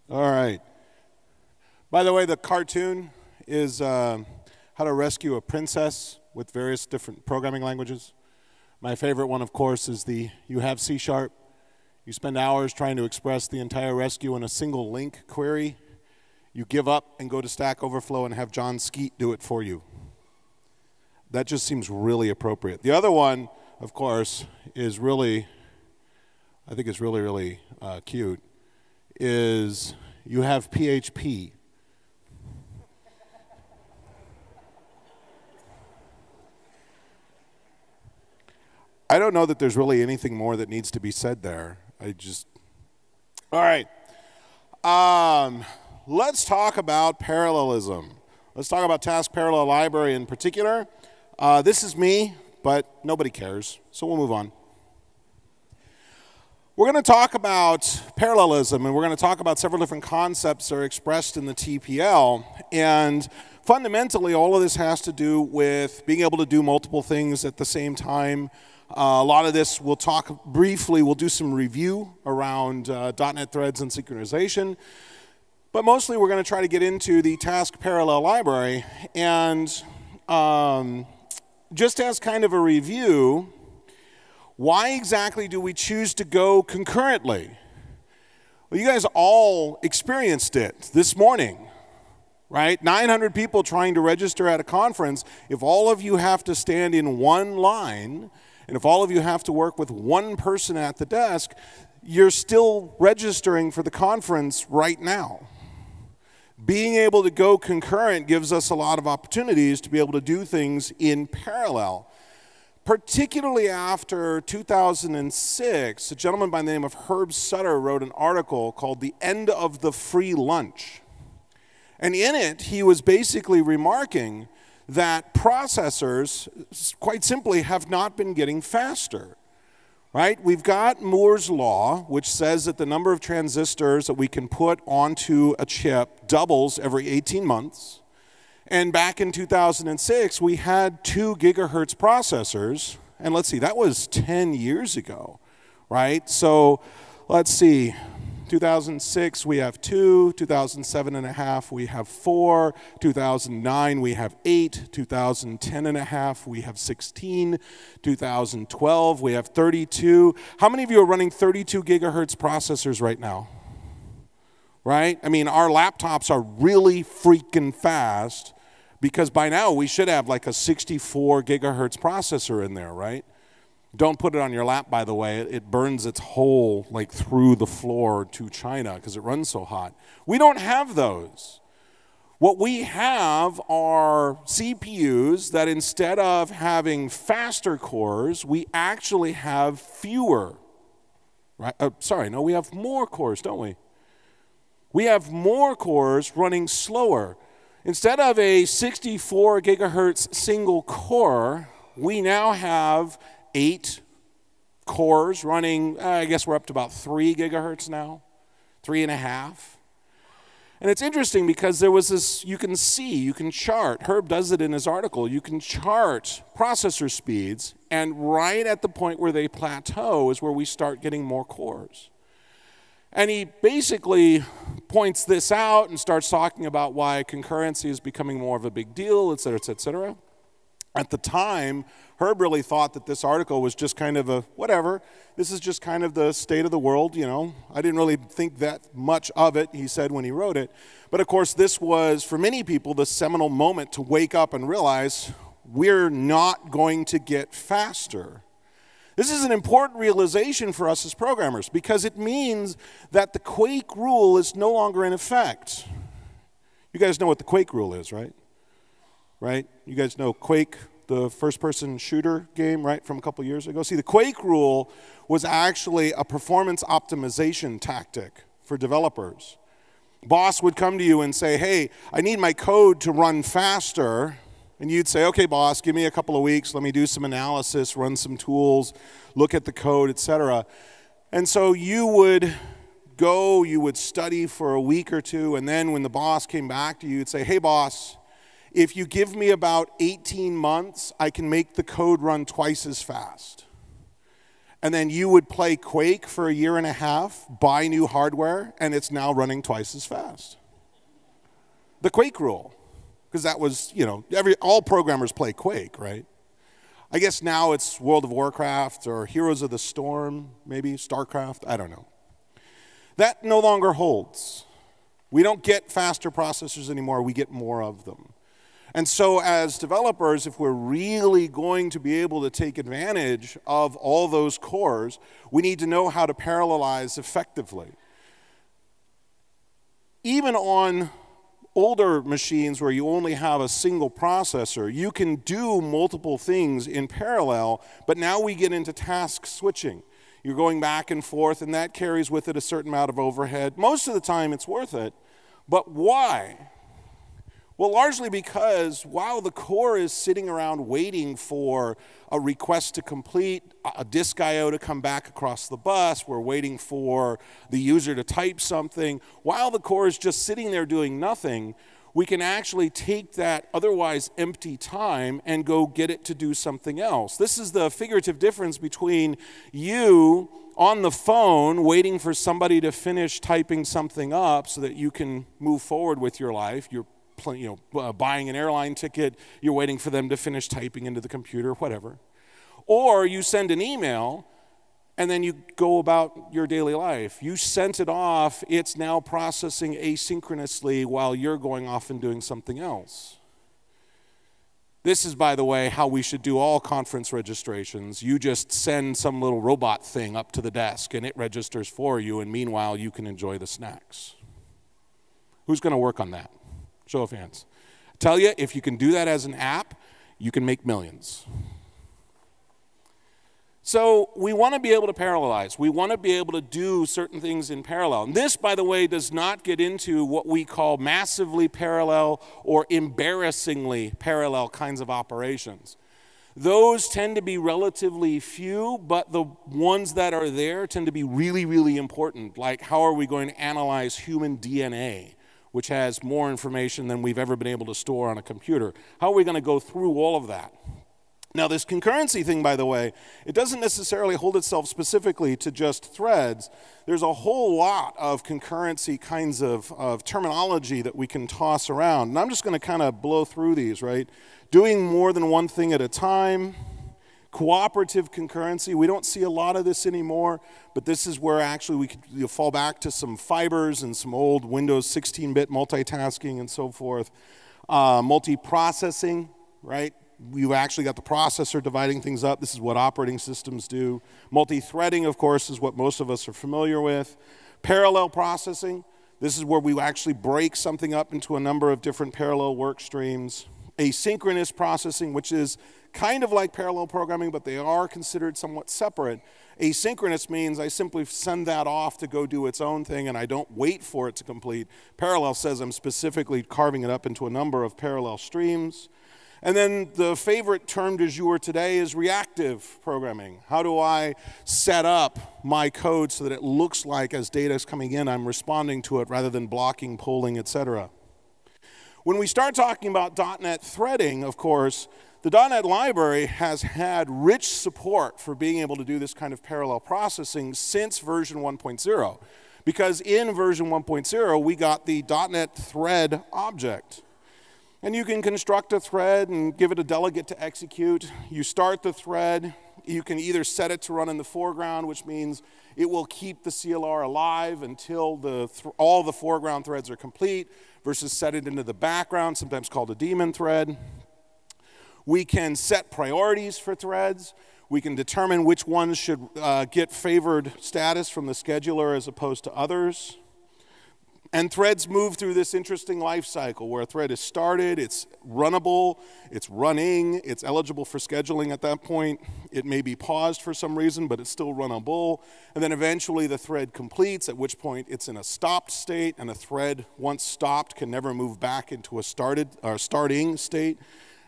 All right. By the way, the cartoon is how to rescue a princess with various different programming languages. My favorite one, of course, is you have C#. You spend hours trying to express the entire rescue in a single link query. You give up and go to Stack Overflow and have John Skeet do it for you. That just seems really appropriate. The other one, of course, is really, I think is really, really cute, is you have PHP. I don't know that there's really anything more that needs to be said there. All right. Let's talk about parallelism. Let's talk about Task Parallel Library in particular. This is me, but nobody cares, so we'll move on. We're going to talk about parallelism, and we're going to talk about several different concepts that are expressed in the TPL. And fundamentally, all of this has to do with being able to do multiple things at the same time. A lot of this we'll talk briefly. We'll do some review around .NET Threads and synchronization. But mostly, we're going to try to get into the Task Parallel Library. And just as kind of a review, why exactly do we choose to go concurrently? Well, you guys all experienced it this morning, right? 900 people trying to register at a conference. If all of you have to stand in one line, and if all of you have to work with one person at the desk, you're still registering for the conference right now. Being able to go concurrent gives us a lot of opportunities to be able to do things in parallel. Particularly after 2006, a gentleman by the name of Herb Sutter wrote an article called The End of the Free Lunch. And in it, he was basically remarking that processors, quite simply, have not been getting faster. Right? We've got Moore's Law, which says that the number of transistors that we can put onto a chip doubles every 18 months. And back in 2006, we had 2 gigahertz processors. And let's see, that was 10 years ago, right? So let's see, 2006 we have 2, 2007 and a half we have 4, 2009 we have 8, 2010 and a half we have 16, 2012 we have 32. How many of you are running 32 gigahertz processors right now? Right? I mean, our laptops are really freaking fast because by now we should have like a 64 gigahertz processor in there, right? Don't put it on your lap, by the way. It burns its hole like through the floor to China because it runs so hot. We don't have those. What we have are CPUs that instead of having faster cores, we actually have fewer. Right? We have more cores, don't we? We have more cores running slower. Instead of a 64 gigahertz single core, we now have 8 cores running, I guess we're up to about 3 gigahertz now, 3.5. And it's interesting because there was this, you can chart, Herb does it in his article, you can chart processor speeds, and right at the point where they plateau is where we start getting more cores. And he basically points this out and starts talking about why concurrency is becoming more of a big deal, et cetera, et cetera. At the time, Herb really thought that this article was just kind of a whatever. This is just kind of the state of the world, you know. I didn't really think that much of it, he said when he wrote it. But of course, this was, for many people, the seminal moment to wake up and realize we're not going to get faster. This is an important realization for us as programmers because it means that the Quake rule is no longer in effect. You guys know what the Quake rule is, right? Right? You guys know Quake, the first-person shooter game, right, from a couple years ago? See, the Quake rule was actually a performance optimization tactic for developers. Boss would come to you and say, hey, I need my code to run faster. And you'd say, okay, boss, give me a couple of weeks. Let me do some analysis, run some tools, look at the code, et cetera. And so you would go, you would study for a week or two, and then when the boss came back to you, you'd say, hey, boss, if you give me about 18 months, I can make the code run twice as fast. And then you would play Quake for a year and a half, buy new hardware, and it's now running twice as fast. The Quake rule, because that was, all programmers play Quake, right? I guess now it's World of Warcraft or Heroes of the Storm, maybe StarCraft, I don't know. That no longer holds. We don't get faster processors anymore, we get more of them. And so as developers, if we're really going to be able to take advantage of all those cores, we need to know how to parallelize effectively. Even on older machines where you only have a single processor, you can do multiple things in parallel, but now we get into task switching. You're going back and forth, and that carries with it a certain amount of overhead. Most of the time, it's worth it. But why? Well, largely because while the core is sitting around waiting for a request to complete, a disk I/O to come back across the bus, we're waiting for the user to type something, while the core is just sitting there doing nothing, we can actually take that otherwise empty time and go get it to do something else. This is the figurative difference between you on the phone waiting for somebody to finish typing something up so that you can move forward with your life. You're buying an airline ticket, you're waiting for them to finish typing into the computer, whatever. Or you send an email, and then you go about your daily life. You sent it off, it's now processing asynchronously while you're going off and doing something else. This is, by the way, how we should do all conference registrations. You just send some little robot thing up to the desk, and it registers for you, and meanwhile, you can enjoy the snacks. Who's going to work on that? Show of hands. I tell you, if you can do that as an app, you can make millions. So we want to be able to parallelize. We want to be able to do certain things in parallel. And this, by the way, does not get into what we call massively parallel or embarrassingly parallel kinds of operations. Those tend to be relatively few, but the ones that are there tend to be really, really important. Like, how are we going to analyze human DNA, which has more information than we've ever been able to store on a computer? How are we going to go through all of that? Now, this concurrency thing, by the way, it doesn't necessarily hold itself specifically to just threads. There's a whole lot of concurrency kinds of terminology that we can toss around. And I'm just going to kind of blow through these, right? Doing more than one thing at a time. Cooperative concurrency, we don't see a lot of this anymore, but this is where actually we could fall back to some fibers and some old Windows 16-bit multitasking and so forth. Multiprocessing, right? We've actually got the processor dividing things up. This is what operating systems do. Multi-threading, of course, is what most of us are familiar with. Parallel processing, this is where we actually break something up into a number of different parallel work streams. Asynchronous processing, which is kind of like parallel programming, but they are considered somewhat separate. Asynchronous means I simply send that off to go do its own thing, and I don't wait for it to complete. Parallel says I'm specifically carving it up into a number of parallel streams. And then the favorite term du jour today is reactive programming. How do I set up my code so that it looks like as data is coming in, I'm responding to it rather than blocking, pulling, etc. When we start talking about .NET threading, of course, the .NET library has had rich support for being able to do this kind of parallel processing since version 1.0. Because in version 1.0, we got the .NET thread object. And you can construct a thread and give it a delegate to execute. You start the thread. You can either set it to run in the foreground, which means it will keep the CLR alive until all the foreground threads are complete, versus set it into the background, sometimes called a daemon thread. We can set priorities for threads. We can determine which ones should get favored status from the scheduler as opposed to others. And threads move through this interesting life cycle where a thread is started, it's runnable, it's running, it's eligible for scheduling at that point. It may be paused for some reason, but it's still runnable. And then eventually the thread completes, at which point it's in a stopped state, and a thread, once stopped, can never move back into a starting state.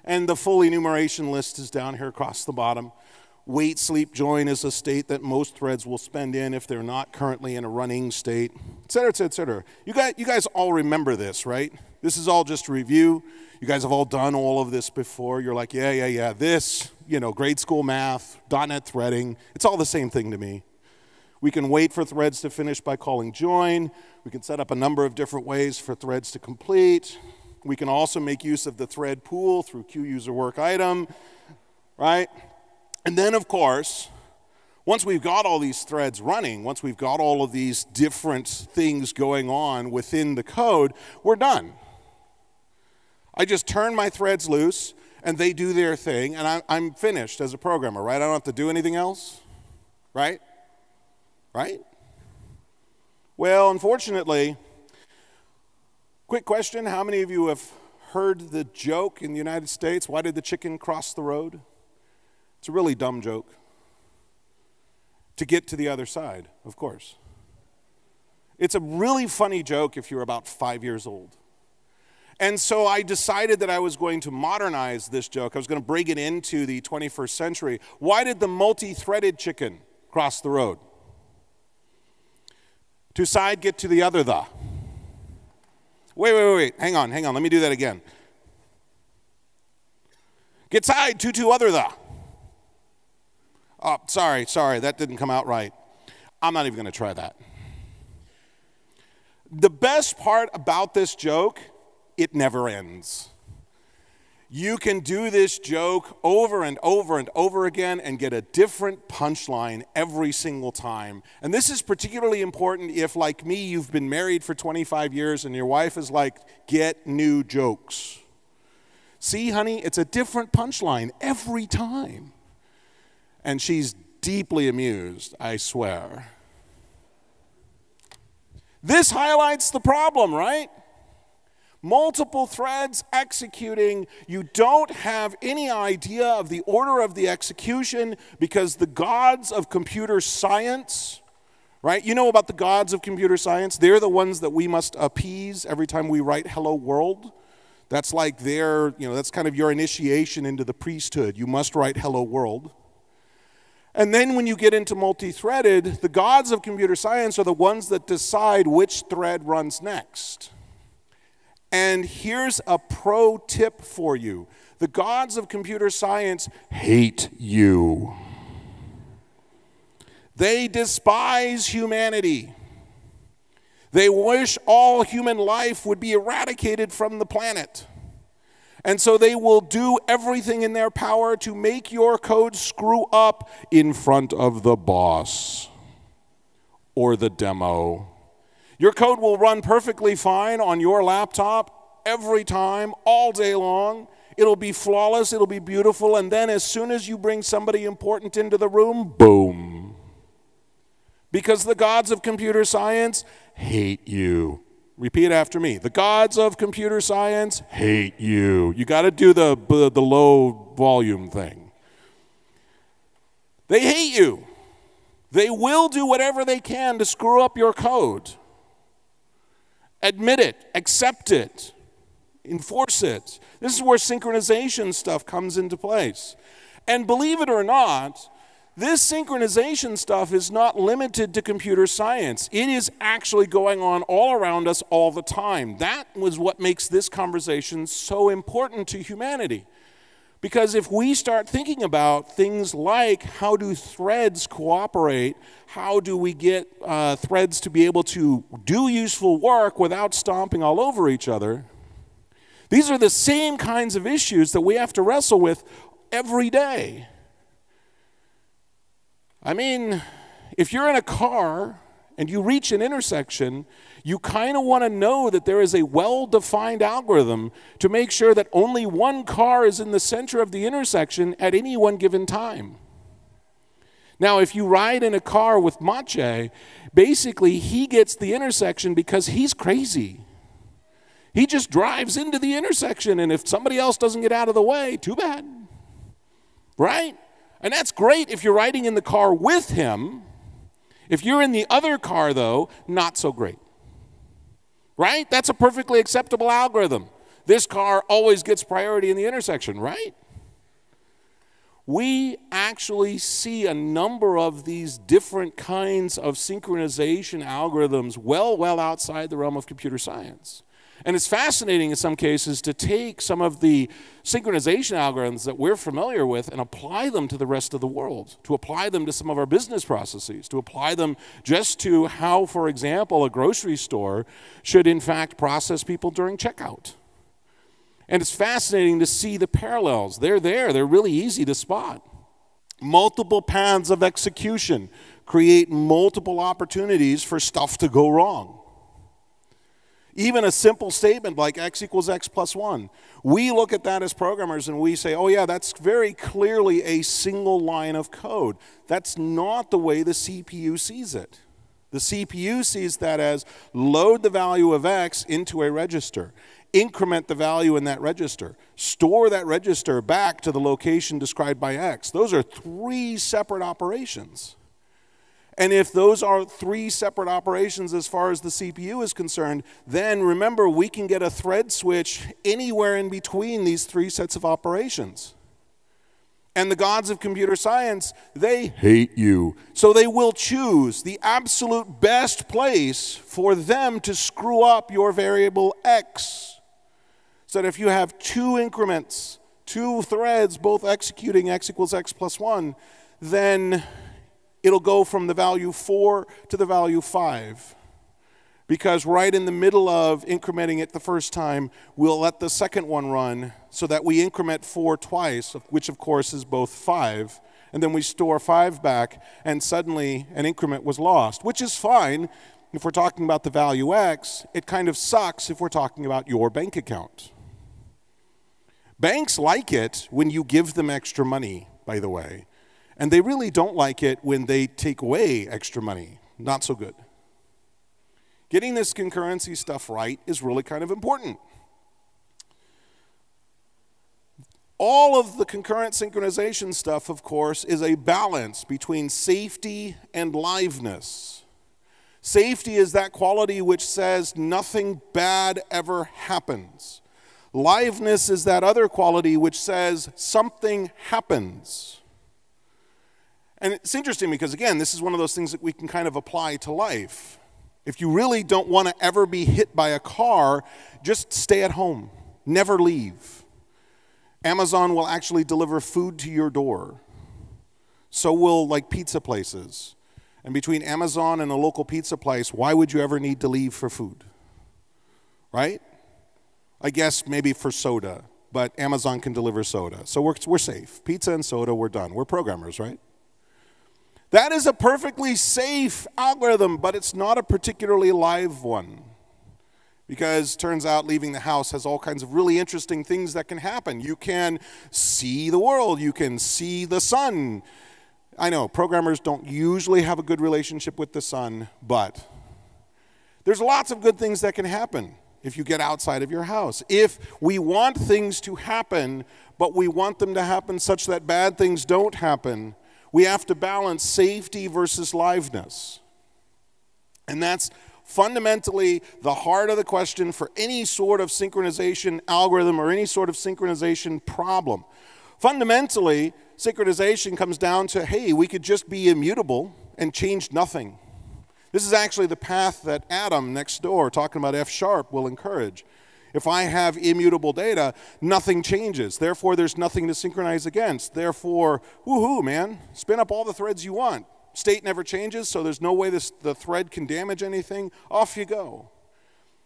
And the full enumeration list is down here across the bottom. Wait, sleep, join is a state that most threads will spend in if they're not currently in a running state, et cetera, et cetera, et cetera. You guys all remember this, right? This is all just a review. You guys have all done all of this before. You're like, yeah. This, grade school math, .NET threading, it's all the same thing to me. We can wait for threads to finish by calling join. We can set up a number of different ways for threads to complete. We can also make use of the thread pool through QUserWorkItem, right? And then, of course, once we've got all these threads running, once we've got all of these different things going on within the code, we're done. I just turn my threads loose, and they do their thing, and I'm finished as a programmer, right? I don't have to do anything else, right? Right? Well, unfortunately, quick question, how many of you have heard the joke in the United States, why did the chicken cross the road? It's a really dumb joke. To get to the other side, of course. It's a really funny joke if you're about 5 years old. And so I decided that I was going to modernize this joke. I was going to bring it into the 21st century. Why did the multi-threaded chicken cross the road? To side, get to the other the. Wait. Hang on. Let me do that again. Get side, to other the. Oh, sorry. That didn't come out right. I'm not even going to try that. The best part about this joke, it never ends. You can do this joke over and over again and get a different punchline every single time. And this is particularly important if, like me, you've been married for 25 years and your wife is like, get new jokes. See, honey, it's a different punchline every time. And she's deeply amused, I swear. This highlights the problem, right? Multiple threads executing, you don't have any idea of the order of the execution because the gods of computer science, right? You know about the gods of computer science? They're the ones that we must appease every time we write hello world. That's like that's kind of your initiation into the priesthood. You must write hello world. And then when you get into multi-threaded, the gods of computer science are the ones that decide which thread runs next. And here's a pro tip for you. The gods of computer science hate you. They despise humanity. They wish all human life would be eradicated from the planet. And so they will do everything in their power to make your code screw up in front of the boss or the demo. Your code will run perfectly fine on your laptop every time, all day long. It'll be flawless, it'll be beautiful, and then as soon as you bring somebody important into the room, boom. Because the gods of computer science hate you. Repeat after me. The gods of computer science hate you. You got to do the low volume thing. They hate you. They will do whatever they can to screw up your code. Admit it, accept it, enforce it. This is where synchronization stuff comes into place. And believe it or not, this synchronization stuff is not limited to computer science. It is actually going on all around us all the time. That was what makes this conversation so important to humanity. Because if we start thinking about things like how do threads cooperate, how do we get threads to be able to do useful work without stomping all over each other, these are the same kinds of issues that we have to wrestle with every day. I mean, if you're in a car and you reach an intersection, you kind of want to know that there is a well-defined algorithm to make sure that only one car is in the center of the intersection at any one given time. Now, if you ride in a car with Mache, basically he gets the intersection because he's crazy. He just drives into the intersection, and if somebody else doesn't get out of the way, too bad. Right? And that's great if you're riding in the car with him. If you're in the other car, though, not so great. Right? That's a perfectly acceptable algorithm. This car always gets priority in the intersection, right? We actually see a number of these different kinds of synchronization algorithms well outside the realm of computer science. And it's fascinating in some cases to take some of the synchronization algorithms that we're familiar with and apply them to the rest of the world, to apply them to some of our business processes, to apply them just to how, for example, a grocery store should in fact process people during checkout. And it's fascinating to see the parallels. They're there. They're really easy to spot. Multiple paths of execution create multiple opportunities for stuff to go wrong. Even a simple statement like x equals x plus 1. We look at that as programmers and we say, oh yeah, that's very clearly a single line of code. That's not the way the CPU sees it. The CPU sees that as load the value of x into a register, increment the value in that register, store that register back to the location described by x. Those are 3 separate operations. And if those are 3 separate operations as far as the CPU is concerned, then remember we can get a thread switch anywhere in between these 3 sets of operations. And the gods of computer science, they hate you. So they will choose the absolute best place for them to screw up your variable x. So that if you have 2 increments, 2 threads, both executing x equals x plus 1, then it'll go from the value 4 to the value 5. Because right in the middle of incrementing it the first time, we'll let the second one run so that we increment 4 twice, which of course is both 5. And then we store 5 back, and suddenly an increment was lost, which is fine if we're talking about the value x. It kind of sucks if we're talking about your bank account. Banks like it when you give them extra money, by the way. And they really don't like it when they take away extra money. Not so good. Getting this concurrency stuff right is really kind of important. All of the concurrent synchronization stuff, of course, is a balance between safety and liveness. Safety is that quality which says nothing bad ever happens. Liveness is that other quality which says something happens. And it's interesting because, again, this is one of those things that we can kind of apply to life. If you really don't want to ever be hit by a car, just stay at home. Never leave. Amazon will actually deliver food to your door. So will, like, pizza places. And between Amazon and a local pizza place, why would you ever need to leave for food? Right? I guess maybe for soda, but Amazon can deliver soda. So we're safe. Pizza and soda, we're done. We're programmers, right? That is a perfectly safe algorithm, but it's not a particularly live one. Because it turns out leaving the house has all kinds of really interesting things that can happen. You can see the world. You can see the sun. I know programmers don't usually have a good relationship with the sun, but there's lots of good things that can happen if you get outside of your house. If we want things to happen, but we want them to happen such that bad things don't happen, we have to balance safety versus liveness. And that's fundamentally the heart of the question for any sort of synchronization algorithm or any sort of synchronization problem. Fundamentally, synchronization comes down to, hey, we could just be immutable and change nothing. This is actually the path that Adam next door, talking about F#, will encourage. If I have immutable data, nothing changes. Therefore, there's nothing to synchronize against. Therefore, woohoo, man, spin up all the threads you want. State never changes, so there's no way the thread can damage anything. Off you go.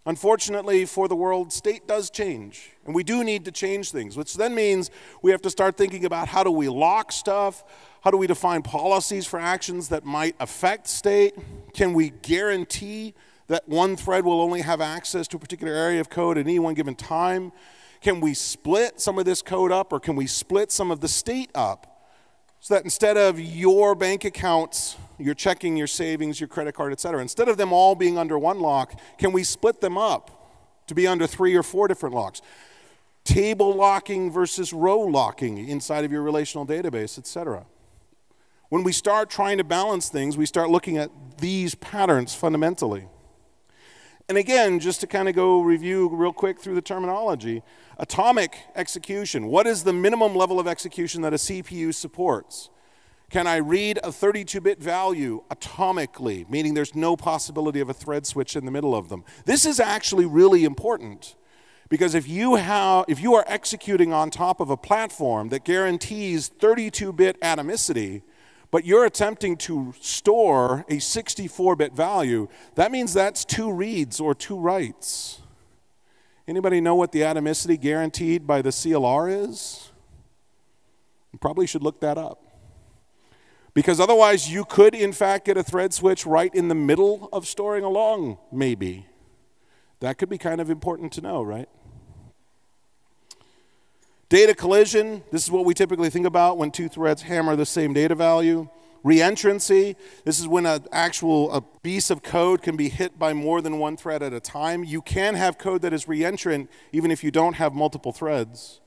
Unfortunately for the world, state does change. And we do need to change things, which then means we have to start thinking about how do we lock stuff? How do we define policies for actions that might affect state? Can we guarantee that one thread will only have access to a particular area of code at any one given time? Can we split some of this code up, or can we split some of the state up so that instead of your bank accounts, your checking, your savings, your credit card, et cetera, instead of them all being under one lock, can we split them up to be under 3 or 4 different locks? Table locking versus row locking inside of your relational database, et cetera. When we start trying to balance things, we start looking at these patterns fundamentally. And again, just to kind of go review real quick through the terminology, atomic execution. What is the minimum level of execution that a CPU supports? Can I read a 32-bit value atomically, meaning there's no possibility of a thread switch in the middle of them? This is actually really important, because if you are executing on top of a platform that guarantees 32-bit atomicity, but you're attempting to store a 64-bit value, that means that's 2 reads or 2 writes. Anybody know what the atomicity guaranteed by the CLR is? You probably should look that up. Because otherwise you could, in fact, get a thread switch right in the middle of storing along, maybe. That could be kind of important to know, right? Data collision, this is what we typically think about when 2 threads hammer the same data value. Reentrancy, this is when a piece of code can be hit by more than 1 thread at a time. You can have code that is reentrant even if you don't have multiple threads.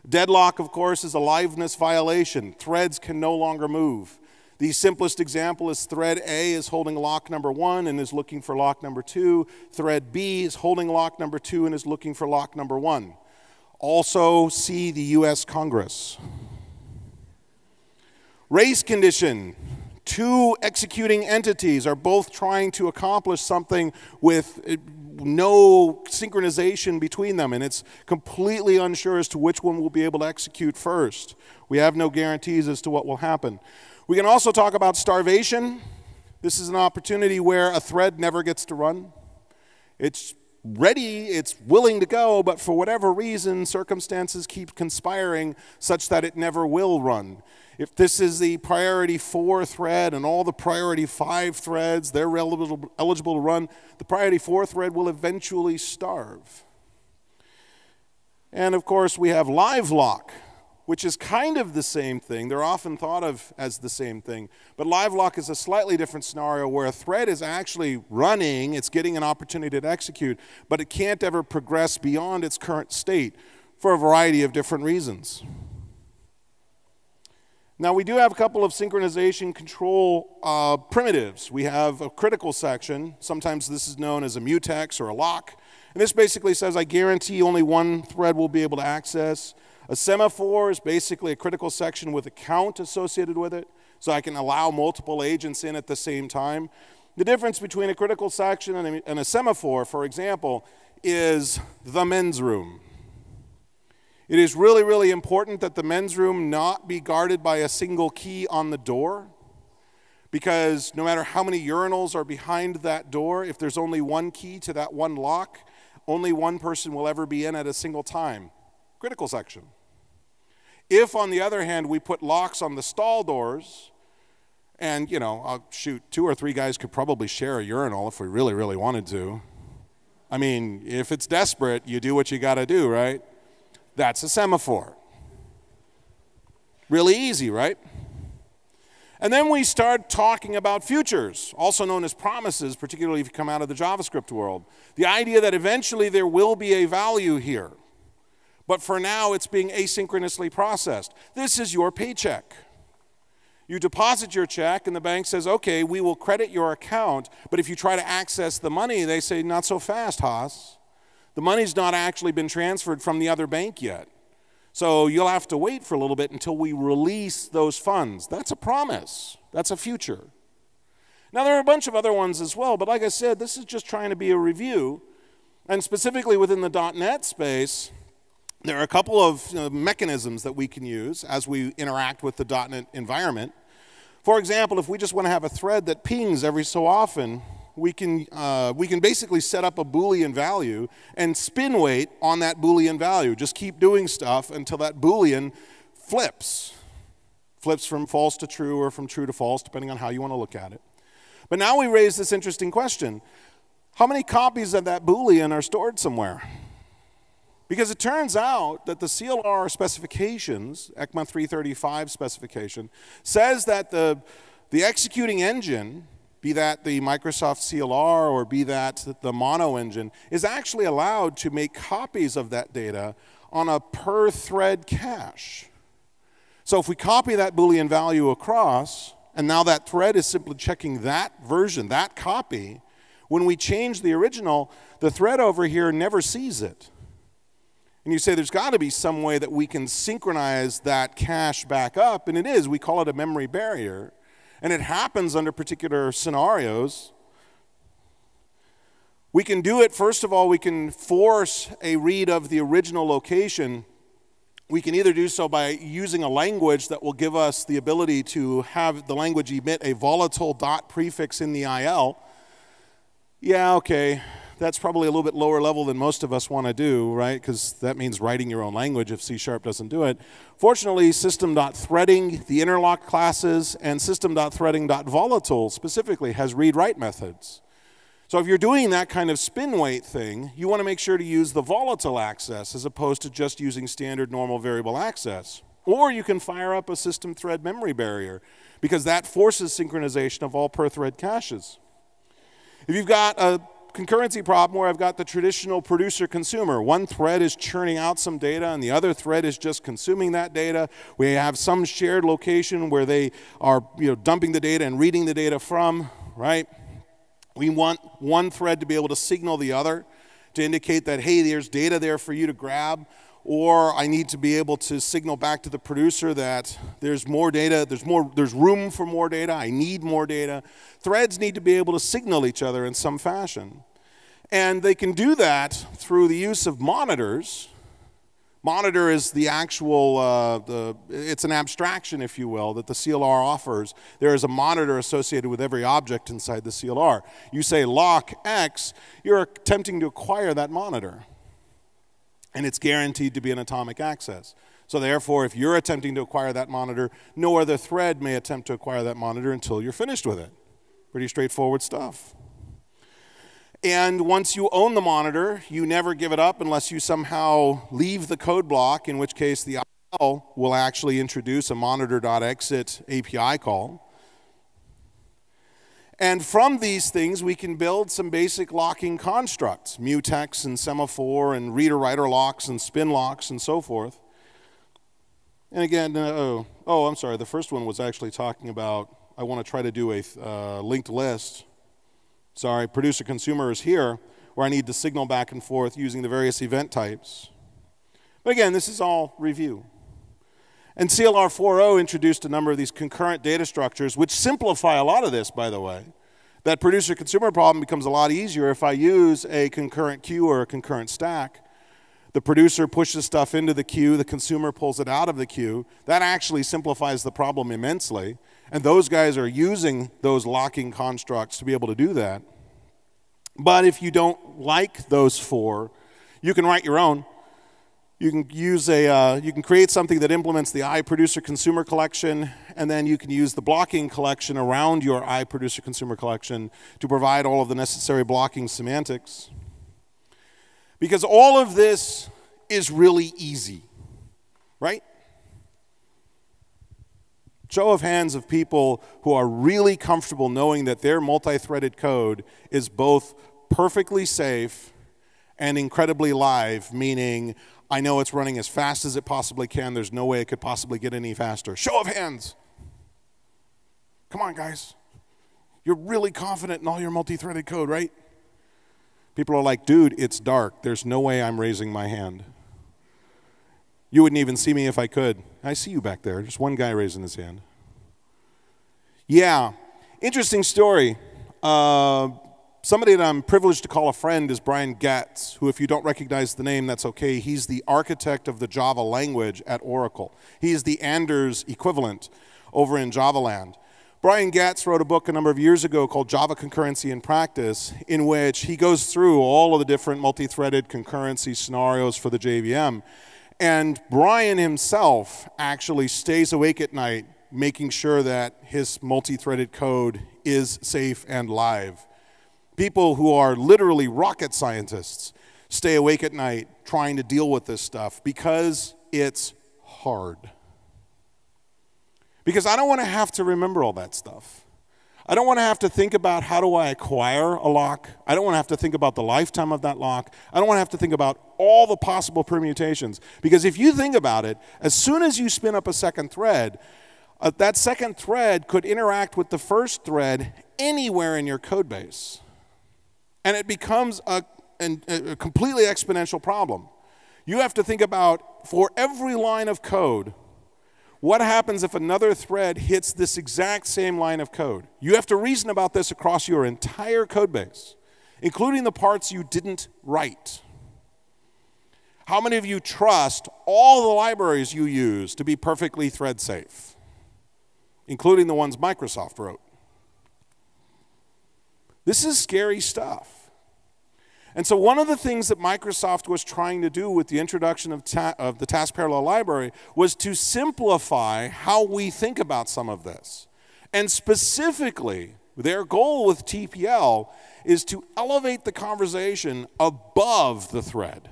Deadlock, of course, is a liveness violation. Threads can no longer move. The simplest example is thread A is holding lock number 1 and is looking for lock number 2. Thread B is holding lock number 2 and is looking for lock number 1. Also, see the US Congress. Race condition. 2 executing entities are both trying to accomplish something with no synchronization between them, and it's completely unsure as to which one will be able to execute first. We have no guarantees as to what will happen. We can also talk about starvation. This is an opportunity where a thread never gets to run. It's ready, it's willing to go, but for whatever reason, circumstances keep conspiring such that it never will run. If this is the priority 4 thread and all the priority 5 threads, they're eligible to run, the priority 4 thread will eventually starve. And of course, we have live lock, which is kind of the same thing. They're often thought of as the same thing. But live lock is a slightly different scenario where a thread is actually running, it's getting an opportunity to execute, but it can't ever progress beyond its current state for a variety of different reasons. Now, we do have a couple of synchronization control primitives. We have a critical section. Sometimes this is known as a mutex or a lock. And this basically says I guarantee only 1 thread will be able to access. A semaphore is basically a critical section with a count associated with it, so I can allow multiple agents in at the same time. The difference between a critical section and a semaphore, for example, is the men's room. It is really, really important that the men's room not be guarded by a single key on the door, because no matter how many urinals are behind that door, if there's only 1 key to that 1 lock, only 1 person will ever be in at a single time. Critical section. If, on the other hand, we put locks on the stall doors, and, you know, shoot, 2 or 3 guys could probably share a urinal if we really, really wanted to. I mean, if it's desperate, you do what you got to do, right? That's a semaphore. Really easy, right? And then we start talking about futures, also known as promises, particularly if you come out of the JavaScript world. The idea that eventually there will be a value here. But for now, it's being asynchronously processed. This is your paycheck. You deposit your check, and the bank says, okay, we will credit your account, but if you try to access the money, they say, not so fast, Haas. The money's not actually been transferred from the other bank yet. So you'll have to wait for a little bit until we release those funds. That's a promise. That's a future. Now, there are a bunch of other ones as well, but like I said, this is just trying to be a review. And specifically within the .NET space, there are a couple of mechanisms that we can use as we interact with the .NET environment. For example, if we just want to have a thread that pings every so often, we can basically set up a Boolean value and spin weight on that Boolean value. Just keep doing stuff until that Boolean flips. Flips from false to true or from true to false, depending on how you want to look at it. But now we raise this interesting question. How many copies of that Boolean are stored somewhere? Because it turns out that the CLR specifications, ECMA 335 specification, says that the executing engine, be that the Microsoft CLR or be that the Mono engine, is actually allowed to make copies of that data on a per thread cache. So if we copy that Boolean value across, and now that thread is simply checking that version, that copy, when we change the original, the thread over here never sees it. And you say there's got to be some way that we can synchronize that cache back up, and it is. We call it a memory barrier, and it happens under particular scenarios. We can do it, first of all, we can force a read of the original location. We can either do so by using a language that will give us the ability to have the language emit a volatile dot prefix in the IL. Yeah, okay. That's probably a little bit lower level than most of us want to do, right? Because that means writing your own language if C# doesn't do it. Fortunately, system.threading, the interlock classes, and system.threading.volatile specifically has read-write methods. So if you're doing that kind of spin weight thing, you want to make sure to use the volatile access as opposed to just using standard normal variable access. Or you can fire up a system thread memory barrier, because that forces synchronization of all per-thread caches. If you've got a concurrency problem where I've got the traditional producer-consumer. One thread is churning out some data and the other thread is just consuming that data. We have some shared location where they are dumping the data and reading the data from, right? We want one thread to be able to signal the other to indicate that, hey, there's data there for you to grab, or I need to be able to signal back to the producer that there's more data, there's room for more data, I need more data. Threads need to be able to signal each other in some fashion. And they can do that through the use of monitors. Monitor is the actual, it's an abstraction, if you will, that the CLR offers. There is a monitor associated with every object inside the CLR. You say lock X, you're attempting to acquire that monitor. And it's guaranteed to be an atomic access. So therefore, if you're attempting to acquire that monitor, no other thread may attempt to acquire that monitor until you're finished with it. Pretty straightforward stuff. And once you own the monitor, you never give it up unless you somehow leave the code block, in which case the IL will actually introduce a monitor.exit API call. And from these things, we can build some basic locking constructs, mutex and semaphore and reader-writer locks and spin locks and so forth. And again, I'm sorry, the first one was actually talking about, I want to try to do a linked list. Sorry, producer-consumer is here, where I need to signal back and forth using the various event types. But again, this is all review. And CLR 4.0 introduced a number of these concurrent data structures, which simplify a lot of this, by the way. That producer-consumer problem becomes a lot easier if I use a concurrent queue or a concurrent stack. The producer pushes stuff into the queue, the consumer pulls it out of the queue. That actually simplifies the problem immensely. And those guys are using those locking constructs to be able to do that. But if you don't like those four, you can write your own. You can use you can create something that implements the iProducer-consumer collection, and then you can use the blocking collection around your iProducer-consumer collection to provide all of the necessary blocking semantics. Because all of this is really easy, right? Show of hands of people who are really comfortable knowing that their multi-threaded code is both perfectly safe and incredibly live, meaning I know it's running as fast as it possibly can. There's no way it could possibly get any faster. Show of hands. Come on, guys. You're really confident in all your multi-threaded code, right? People are like, dude, it's dark. There's no way I'm raising my hand. You wouldn't even see me if I could. I see you back there. Just one guy raising his hand. Yeah, interesting story. Somebody that I'm privileged to call a friend is Brian Getz, who, if you don't recognize the name, that's okay. He's the architect of the Java language at Oracle. He is the Anders equivalent over in Java land. Brian Getz wrote a book a number of years ago called Java Concurrency in Practice, in which he goes through all of the different multi-threaded concurrency scenarios for the JVM. And Brian himself actually stays awake at night making sure that his multi-threaded code is safe and live. People who are literally rocket scientists stay awake at night trying to deal with this stuff because it's hard. Because I don't want to have to remember all that stuff. I don't want to have to think about how do I acquire a lock. I don't want to have to think about the lifetime of that lock. I don't want to have to think about all the possible permutations. Because if you think about it, as soon as you spin up a second thread, that second thread could interact with the first thread anywhere in your code base. And it becomes a completely exponential problem. You have to think about, for every line of code, what happens if another thread hits this exact same line of code? You have to reason about this across your entire code base, including the parts you didn't write. How many of you trust all the libraries you use to be perfectly thread safe, including the ones Microsoft wrote? This is scary stuff. And so one of the things that Microsoft was trying to do with the introduction of the task parallel library was to simplify how we think about some of this. And specifically, their goal with TPL is to elevate the conversation above the thread.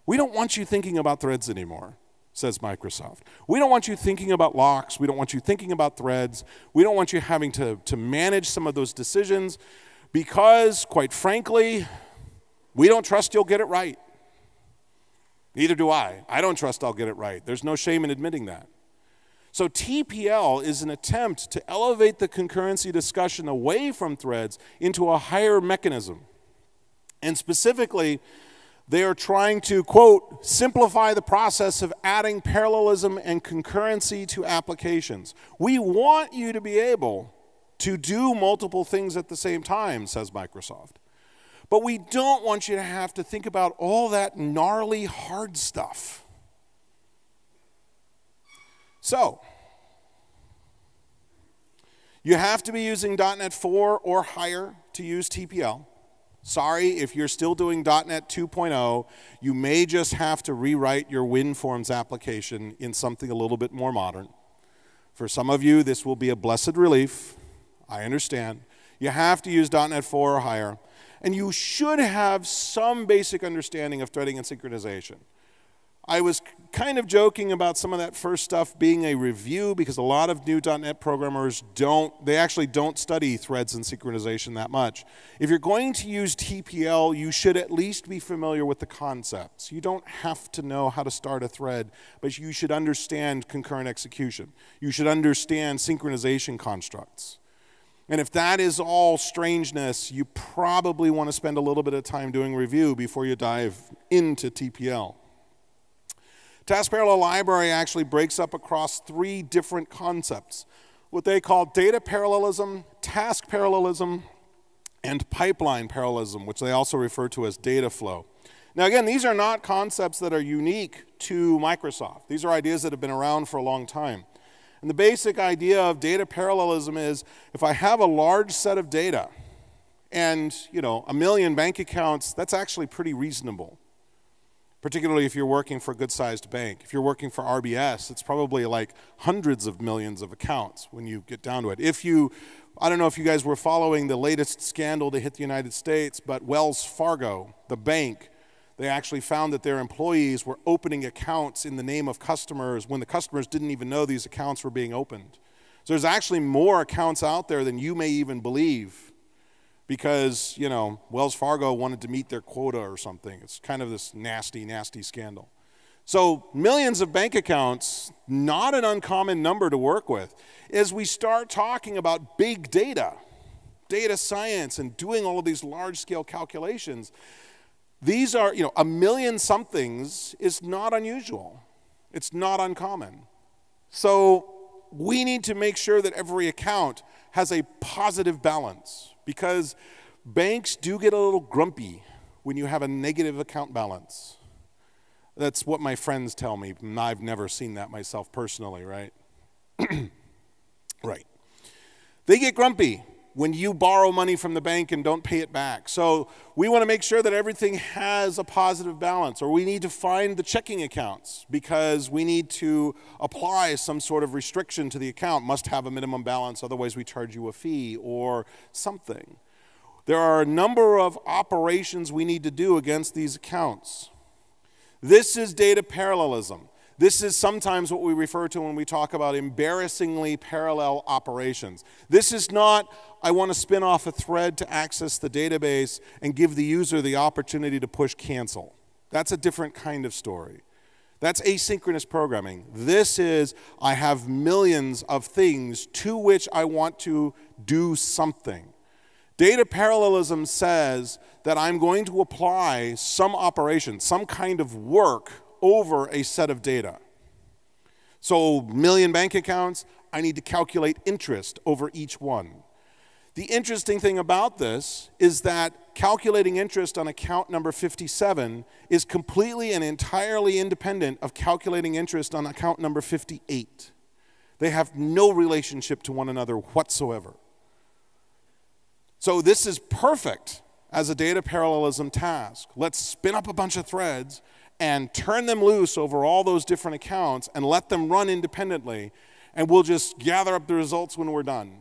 We don't want you thinking about threads anymore, says Microsoft. We don't want you thinking about locks. We don't want you thinking about threads. We don't want you having to manage some of those decisions because, quite frankly, we don't trust you'll get it right. Neither do I. I don't trust I'll get it right. There's no shame in admitting that. So TPL is an attempt to elevate the concurrency discussion away from threads into a higher mechanism. And specifically, they are trying to, quote, simplify the process of adding parallelism and concurrency to applications. We want you to be able to do multiple things at the same time, says Microsoft. But we don't want you to have to think about all that gnarly hard stuff. So, you have to be using .NET 4 or higher to use TPL. Sorry, if you're still doing .NET 2.0, you may just have to rewrite your WinForms application in something a little bit more modern. For some of you, this will be a blessed relief. I understand. You have to use .NET 4 or higher. And you should have some basic understanding of threading and synchronization. I was kind of joking about some of that first stuff being a review because a lot of new .NET programmers actually don't study threads and synchronization that much. If you're going to use TPL, you should at least be familiar with the concepts. You don't have to know how to start a thread, but you should understand concurrent execution. You should understand synchronization constructs. And if that is all strangeness, you probably want to spend a little bit of time doing review before you dive into TPL. Task Parallel Library actually breaks up across 3 different concepts, what they call data parallelism, task parallelism, and pipeline parallelism, which they also refer to as data flow. Now again, these are not concepts that are unique to Microsoft. These are ideas that have been around for a long time. And the basic idea of data parallelism is if I have a large set of data and, 1 million bank accounts, that's actually pretty reasonable, particularly if you're working for a good-sized bank. If you're working for RBS, it's probably like hundreds of millions of accounts when you get down to it. I don't know if you guys were following the latest scandal to hit the United States, but Wells Fargo, the bank, they actually found that their employees were opening accounts in the name of customers when the customers didn't even know these accounts were being opened. So there's actually more accounts out there than you may even believe because, Wells Fargo wanted to meet their quota or something. It's kind of this nasty, nasty scandal. So millions of bank accounts, not an uncommon number to work with. As we start talking about big data, data science, and doing all of these large-scale calculations, these are, 1 million somethings is not unusual. It's not uncommon. So we need to make sure that every account has a positive balance because banks do get a little grumpy when you have a negative account balance. That's what my friends tell me. I've never seen that myself personally, right? Right. They get grumpy when you borrow money from the bank and don't pay it back. So we want to make sure that everything has a positive balance, or we need to find the checking accounts because we need to apply some sort of restriction to the account, must have a minimum balance, otherwise we charge you a fee or something. There are a number of operations we need to do against these accounts. This is data parallelism. This is sometimes what we refer to when we talk about embarrassingly parallel operations. This is not, I want to spin off a thread to access the database and give the user the opportunity to push cancel. That's a different kind of story. That's asynchronous programming. This is, I have millions of things to which I want to do something. Data parallelism says that I'm going to apply some operation, some kind of work over a set of data. So, million bank accounts, I need to calculate interest over each one. The interesting thing about this is that calculating interest on account number 57 is completely and entirely independent of calculating interest on account number 58. They have no relationship to one another whatsoever. So this is perfect as a data parallelism task. Let's spin up a bunch of threads and turn them loose over all those different accounts and let them run independently, and we'll just gather up the results when we're done.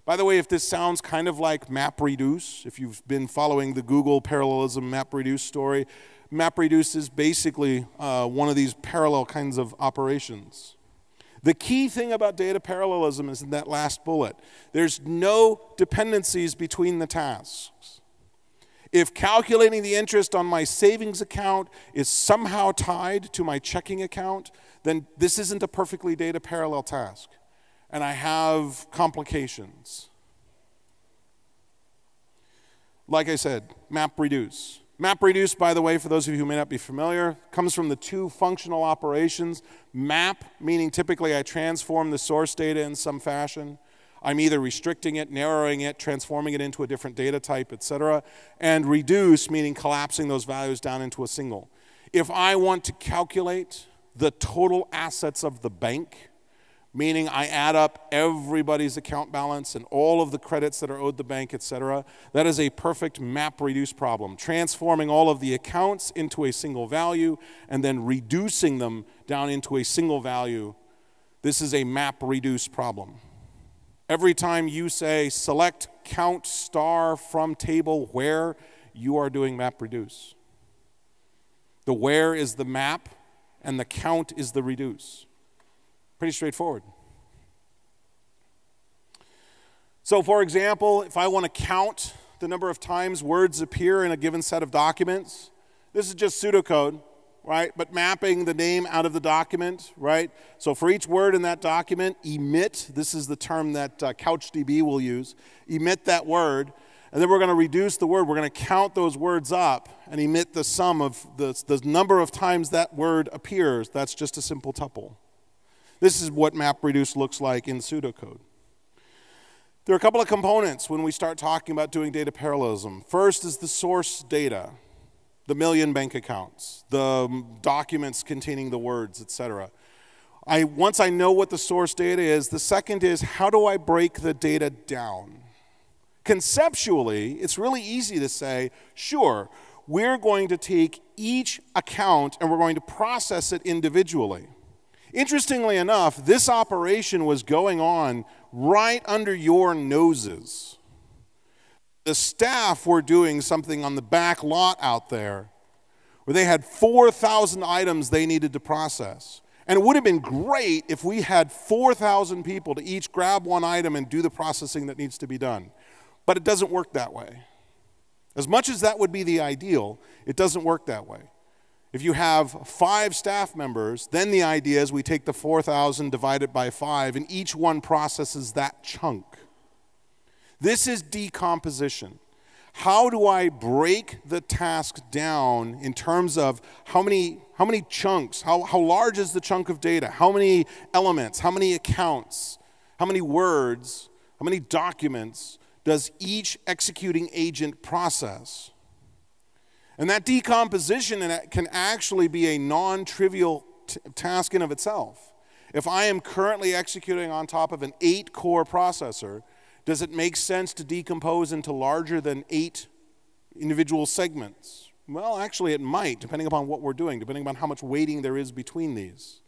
By the way, if this sounds kind of like MapReduce, if you've been following the Google parallelism MapReduce story, MapReduce is basically one of these parallel kinds of operations. The key thing about data parallelism is in that last bullet. There's no dependencies between the tasks. If calculating the interest on my savings account is somehow tied to my checking account, then this isn't a perfectly data parallel task, and I have complications. Like I said, MapReduce. MapReduce, by the way, for those of you who may not be familiar, comes from the two functional operations. Map, meaning typically I transform the source data in some fashion. I'm either restricting it, narrowing it, transforming it into a different data type, etc. And reduce, meaning collapsing those values down into a single. If I want to calculate the total assets of the bank, meaning I add up everybody's account balance and all of the credits that are owed the bank, etc. That is a perfect MapReduce problem, transforming all of the accounts into a single value and then reducing them down into a single value. This is a MapReduce problem. Every time you say select count star from table where, you are doing MapReduce. The where is the map and the count is the reduce. Pretty straightforward. So for example, if I want to count the number of times words appear in a given set of documents, this is just pseudocode, right? But mapping the name out of the document, right? So for each word in that document, emit, this is the term that CouchDB will use, emit that word, and then we're going to reduce the word. We're going to count those words up and emit the sum of the number of times that word appears. That's just a simple tuple. This is what MapReduce looks like in pseudocode. There are a couple of components when we start talking about doing data parallelism. First is the source data, the million bank accounts, the documents containing the words, etc. Once I know what the source data is, the second is how do I break the data down? Conceptually, it's really easy to say, sure, we're going to take each account and we're going to process it individually. Interestingly enough, this operation was going on right under your noses. The staff were doing something on the back lot out there where they had 4,000 items they needed to process. And it would have been great if we had 4,000 people to each grab one item and do the processing that needs to be done. But it doesn't work that way. As much as that would be the ideal, it doesn't work that way. If you have 5 staff members, then the idea is we take the 4,000 divided by 5, and each one processes that chunk. This is decomposition. How do I break the task down in terms of how many chunks, how large is the chunk of data, how many elements, how many accounts, how many words, how many documents does each executing agent process? And that decomposition can actually be a non-trivial task in of itself. If I am currently executing on top of an 8-core processor, does it make sense to decompose into larger than 8 individual segments? Well, actually it might, depending upon what we're doing, depending upon how much weighting there is between these.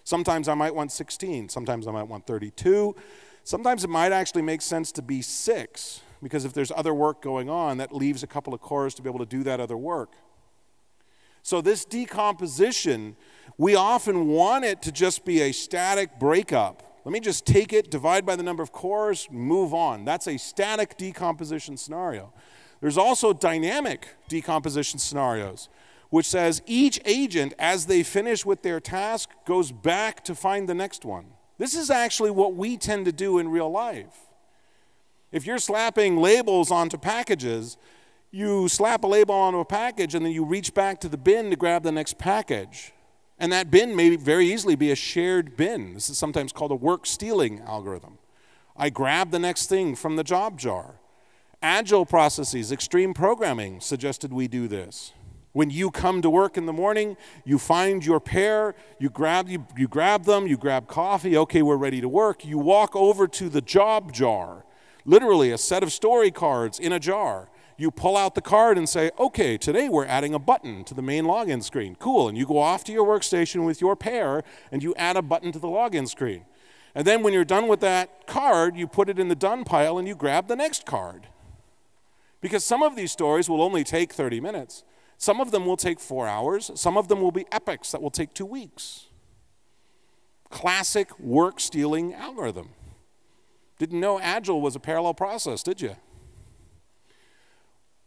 Sometimes I might want 16, sometimes I might want 32, sometimes it might actually make sense to be 6, because if there's other work going on, that leaves a couple of cores to be able to do that other work. So this decomposition, we often want it to just be a static breakup. Let me just take it, divide by the number of cores, move on. That's a static decomposition scenario. There's also dynamic decomposition scenarios, which says each agent, as they finish with their task, goes back to find the next one. This is actually what we tend to do in real life. If you're slapping labels onto packages, you slap a label onto a package and then you reach back to the bin to grab the next package. And that bin may very easily be a shared bin. This is sometimes called a work stealing algorithm. I grab the next thing from the job jar. Agile processes, extreme programming suggested we do this. When you come to work in the morning, you find your pair, you grab them, you grab coffee, okay, we're ready to work. You walk over to the job jar, literally a set of story cards in a jar. You pull out the card and say, okay, today we're adding a button to the main login screen. Cool, and you go off to your workstation with your pair and you add a button to the login screen. And then when you're done with that card, you put it in the done pile and you grab the next card. Because some of these stories will only take 30 minutes. Some of them will take 4 hours. Some of them will be epics that will take 2 weeks. Classic work stealing algorithm. Didn't know Agile was a parallel process, did you?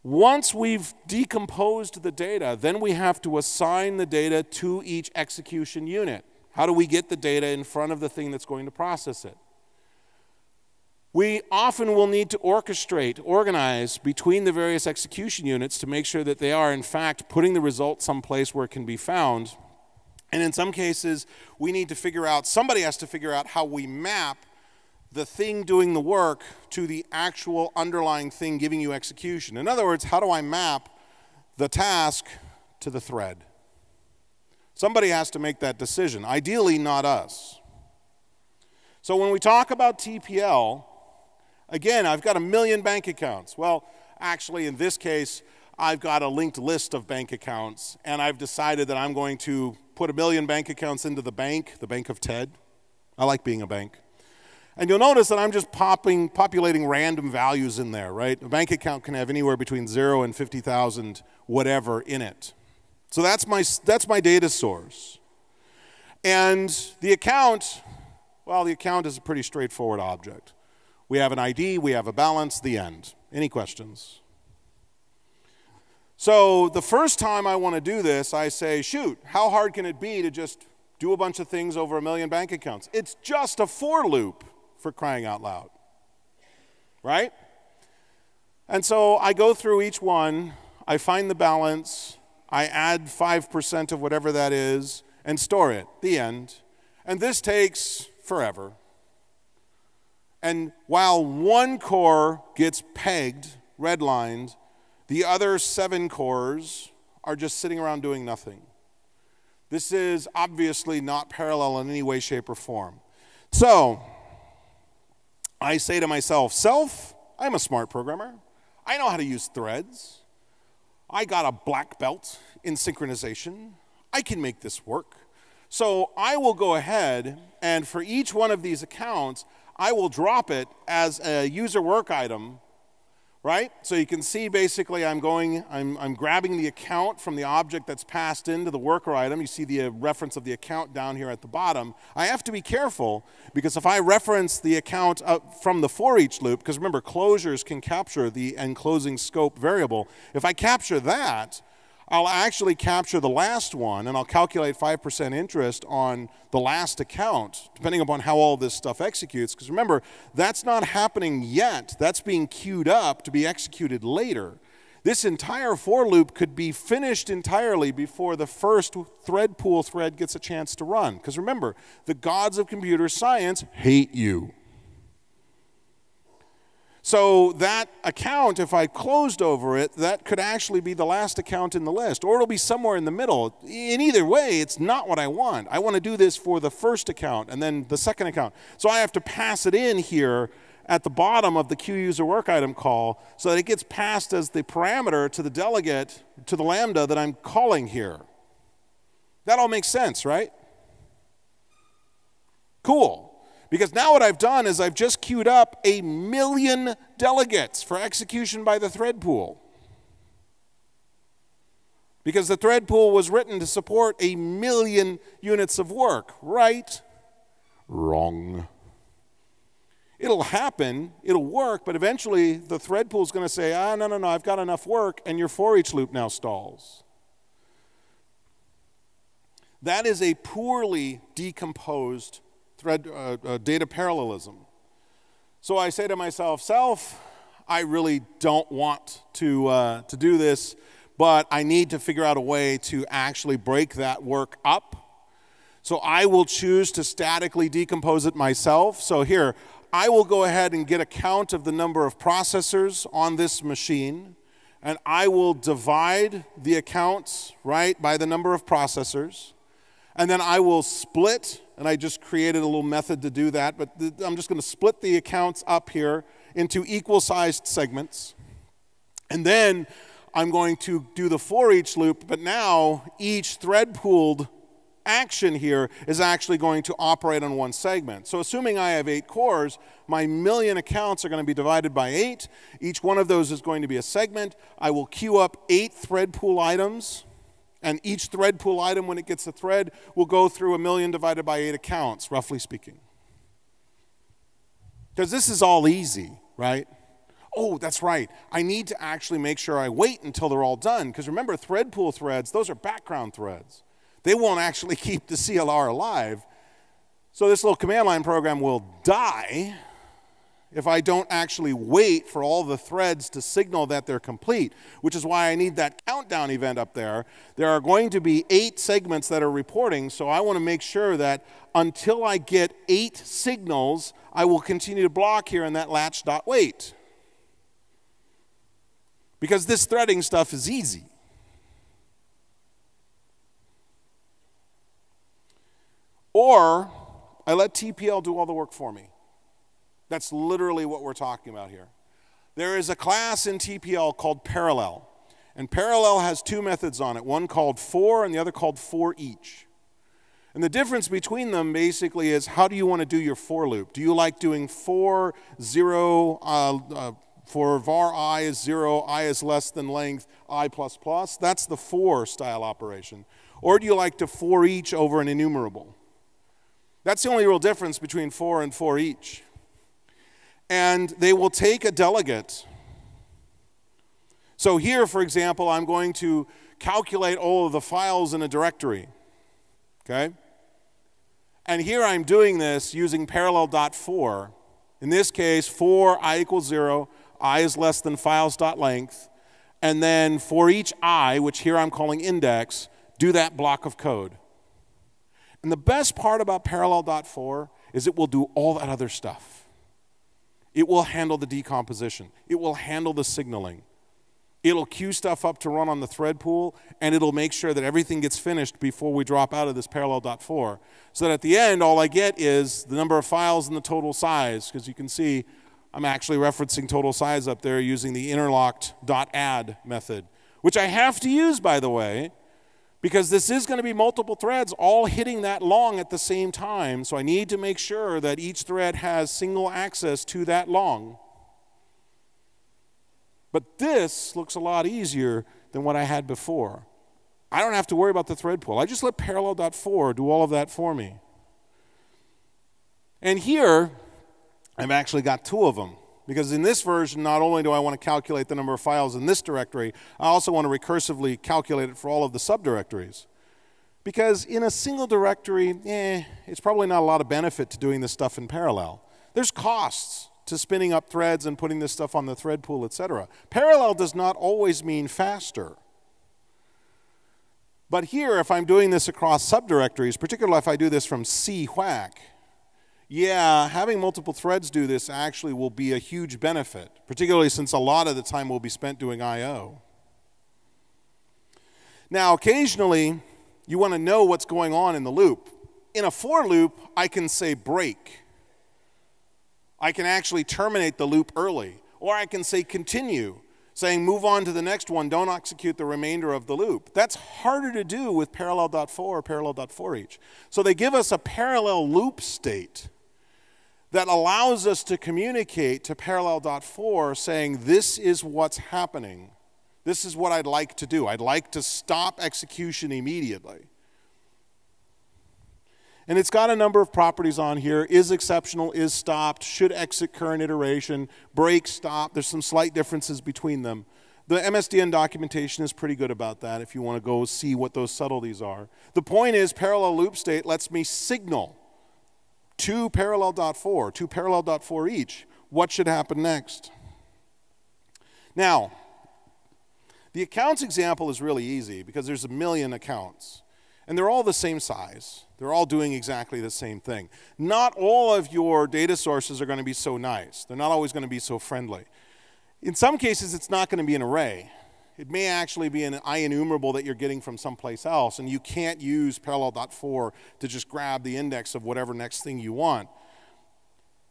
Once we've decomposed the data, then we have to assign the data to each execution unit. How do we get the data in front of the thing that's going to process it? We often will need to orchestrate, organize between the various execution units to make sure that they are, in fact, putting the result someplace where it can be found. And in some cases, we need to figure out, somebody has to figure out how we map the thing doing the work to the actual underlying thing giving you execution. In other words, how do I map the task to the thread? Somebody has to make that decision, ideally not us. So when we talk about TPL, again, I've got 1 million bank accounts. Well, actually, in this case, I've got a linked list of bank accounts, and I've decided that I'm going to put 1 million bank accounts into the bank of Ted. I like being a bank. And you'll notice that I'm just populating random values in there, right? A bank account can have anywhere between 0 and 50,000 whatever in it. So that's my data source. And the account, well, the account is a pretty straightforward object. We have an ID, we have a balance, the end. Any questions? So the first time I want to do this, I say, shoot, how hard can it be to just do a bunch of things over 1 million bank accounts? It's just a for loop, for crying out loud, right? And so I go through each one, I find the balance, I add 5% of whatever that is, and store it, the end. And this takes forever. And while one core gets pegged, redlined, the other 7 cores are just sitting around doing nothing. This is obviously not parallel in any way, shape, or form. So I say to myself, self, I'm a smart programmer. I know how to use threads. I got a black belt in synchronization. I can make this work. So I will go ahead and for each one of these accounts, I will drop it as a user work item, right? So you can see basically I'm grabbing the account from the object that's passed into the worker item. You see the reference of the account down here at the bottom. I have to be careful because if I reference the account from the for each loop, because remember closures can capture the enclosing scope variable. If I capture that, I'll actually capture the last one and I'll calculate 5% interest on the last account, depending upon how all this stuff executes. Because remember, that's not happening yet. That's being queued up to be executed later. This entire for loop could be finished entirely before the first thread pool thread gets a chance to run. Because remember, the gods of computer science hate you. So that account, if I closed over it, that could actually be the last account in the list, or it'll be somewhere in the middle. In either way, it's not what I want. I want to do this for the first account and then the second account. So I have to pass it in here at the bottom of the queueUserWorkItem call so that it gets passed as the parameter to the delegate, to the lambda that I'm calling here. That all makes sense, right? Cool. Because now what I've done is I've just queued up 1 million delegates for execution by the thread pool. Because the thread pool was written to support 1 million units of work, right? Wrong. It'll happen, it'll work, but eventually the thread pool is going to say, no, I've got enough work, and your for each loop now stalls. That is a poorly decomposed data parallelism. So I say to myself, self, I really don't want to do this, but I need to figure out a way to actually break that work up. So I will choose to statically decompose it myself. So here, I will go ahead and get a count of the number of processors on this machine, and I will divide the accounts, right, by the number of processors. And then I will split, and I just created a little method to do that, but I'm just going to split the accounts up here into equal-sized segments. And then I'm going to do the for each loop, but now each thread-pooled action here is actually going to operate on one segment. So assuming I have 8 cores, my million accounts are going to be divided by 8. Each one of those is going to be a segment. I will queue up 8 thread pool items, and each thread pool item, when it gets a thread, will go through a million divided by 8 accounts, roughly speaking. Because this is all easy, right? Oh, that's right. I need to actually make sure I wait until they're all done. Because remember, thread pool threads, those are background threads. They won't actually keep the CLR alive. So this little command line program will die if I don't actually wait for all the threads to signal that they're complete, which is why I need that countdown event up there. There are going to be 8 segments that are reporting, so I want to make sure that until I get 8 signals, I will continue to block here in that latch.wait. Because this threading stuff is easy. Or I let TPL do all the work for me. That's literally what we're talking about here. There is a class in TPL called Parallel. And Parallel has 2 methods on it, one called for and the other called for each. And the difference between them basically is, how do you want to do your for loop? Do you like doing for 0, for var I is 0, I is less than length, I plus plus? That's the for style operation. Or do you like to for each over an enumerable? That's the only real difference between for and for each. And they will take a delegate. So here, for example, I'm going to calculate all of the files in a directory. Okay? And here I'm doing this using parallel.for. In this case, for I equals 0, I is less than files.length, and then for each I, which here I'm calling index, do that block of code. And the best part about parallel.for is it will do all that other stuff. It will handle the decomposition. It will handle the signaling. It'll queue stuff up to run on the thread pool, and it'll make sure that everything gets finished before we drop out of this parallel.for. So that at the end, all I get is the number of files and the total size, because you can see I'm actually referencing total size up there using the interlocked.add method, which I have to use, by the way, because this is going to be multiple threads all hitting that long at the same time. So I need to make sure that each thread has single access to that long. But this looks a lot easier than what I had before. I don't have to worry about the thread pool. I just let parallel.for do all of that for me. And here, I've actually got 2 of them. Because in this version, not only do I want to calculate the number of files in this directory, I also want to recursively calculate it for all of the subdirectories. Because in a single directory, it's probably not a lot of benefit to doing this stuff in parallel. There's costs to spinning up threads and putting this stuff on the thread pool, etc. Parallel does not always mean faster. But here, if I'm doing this across subdirectories, particularly if I do this from C-whack, yeah, having multiple threads do this actually will be a huge benefit, particularly since a lot of the time will be spent doing I/O. Now, occasionally, you want to know what's going on in the loop. In a for loop, I can say break. I can actually terminate the loop early. Or I can say continue, saying move on to the next one, don't execute the remainder of the loop. That's harder to do with parallel.for or parallel.for each. So they give us a parallel loop state that allows us to communicate to parallel.for saying this is what's happening. This is what I'd like to do. I'd like to stop execution immediately. And it's got a number of properties on here. Is exceptional, is stopped, should exit current iteration, break, stop. There's some slight differences between them. The MSDN documentation is pretty good about that if you want to go see what those subtleties are. The point is parallel loop state lets me signal to parallel.for each what should happen next? Now, the accounts example is really easy because there's a million accounts. And they're all the same size. They're all doing exactly the same thing. Not all of your data sources are going to be so nice. They're not always going to be so friendly. In some cases, it's not going to be an array. It may actually be an IEnumerable that you're getting from someplace else, and you can't use parallel.for to just grab the index of whatever next thing you want.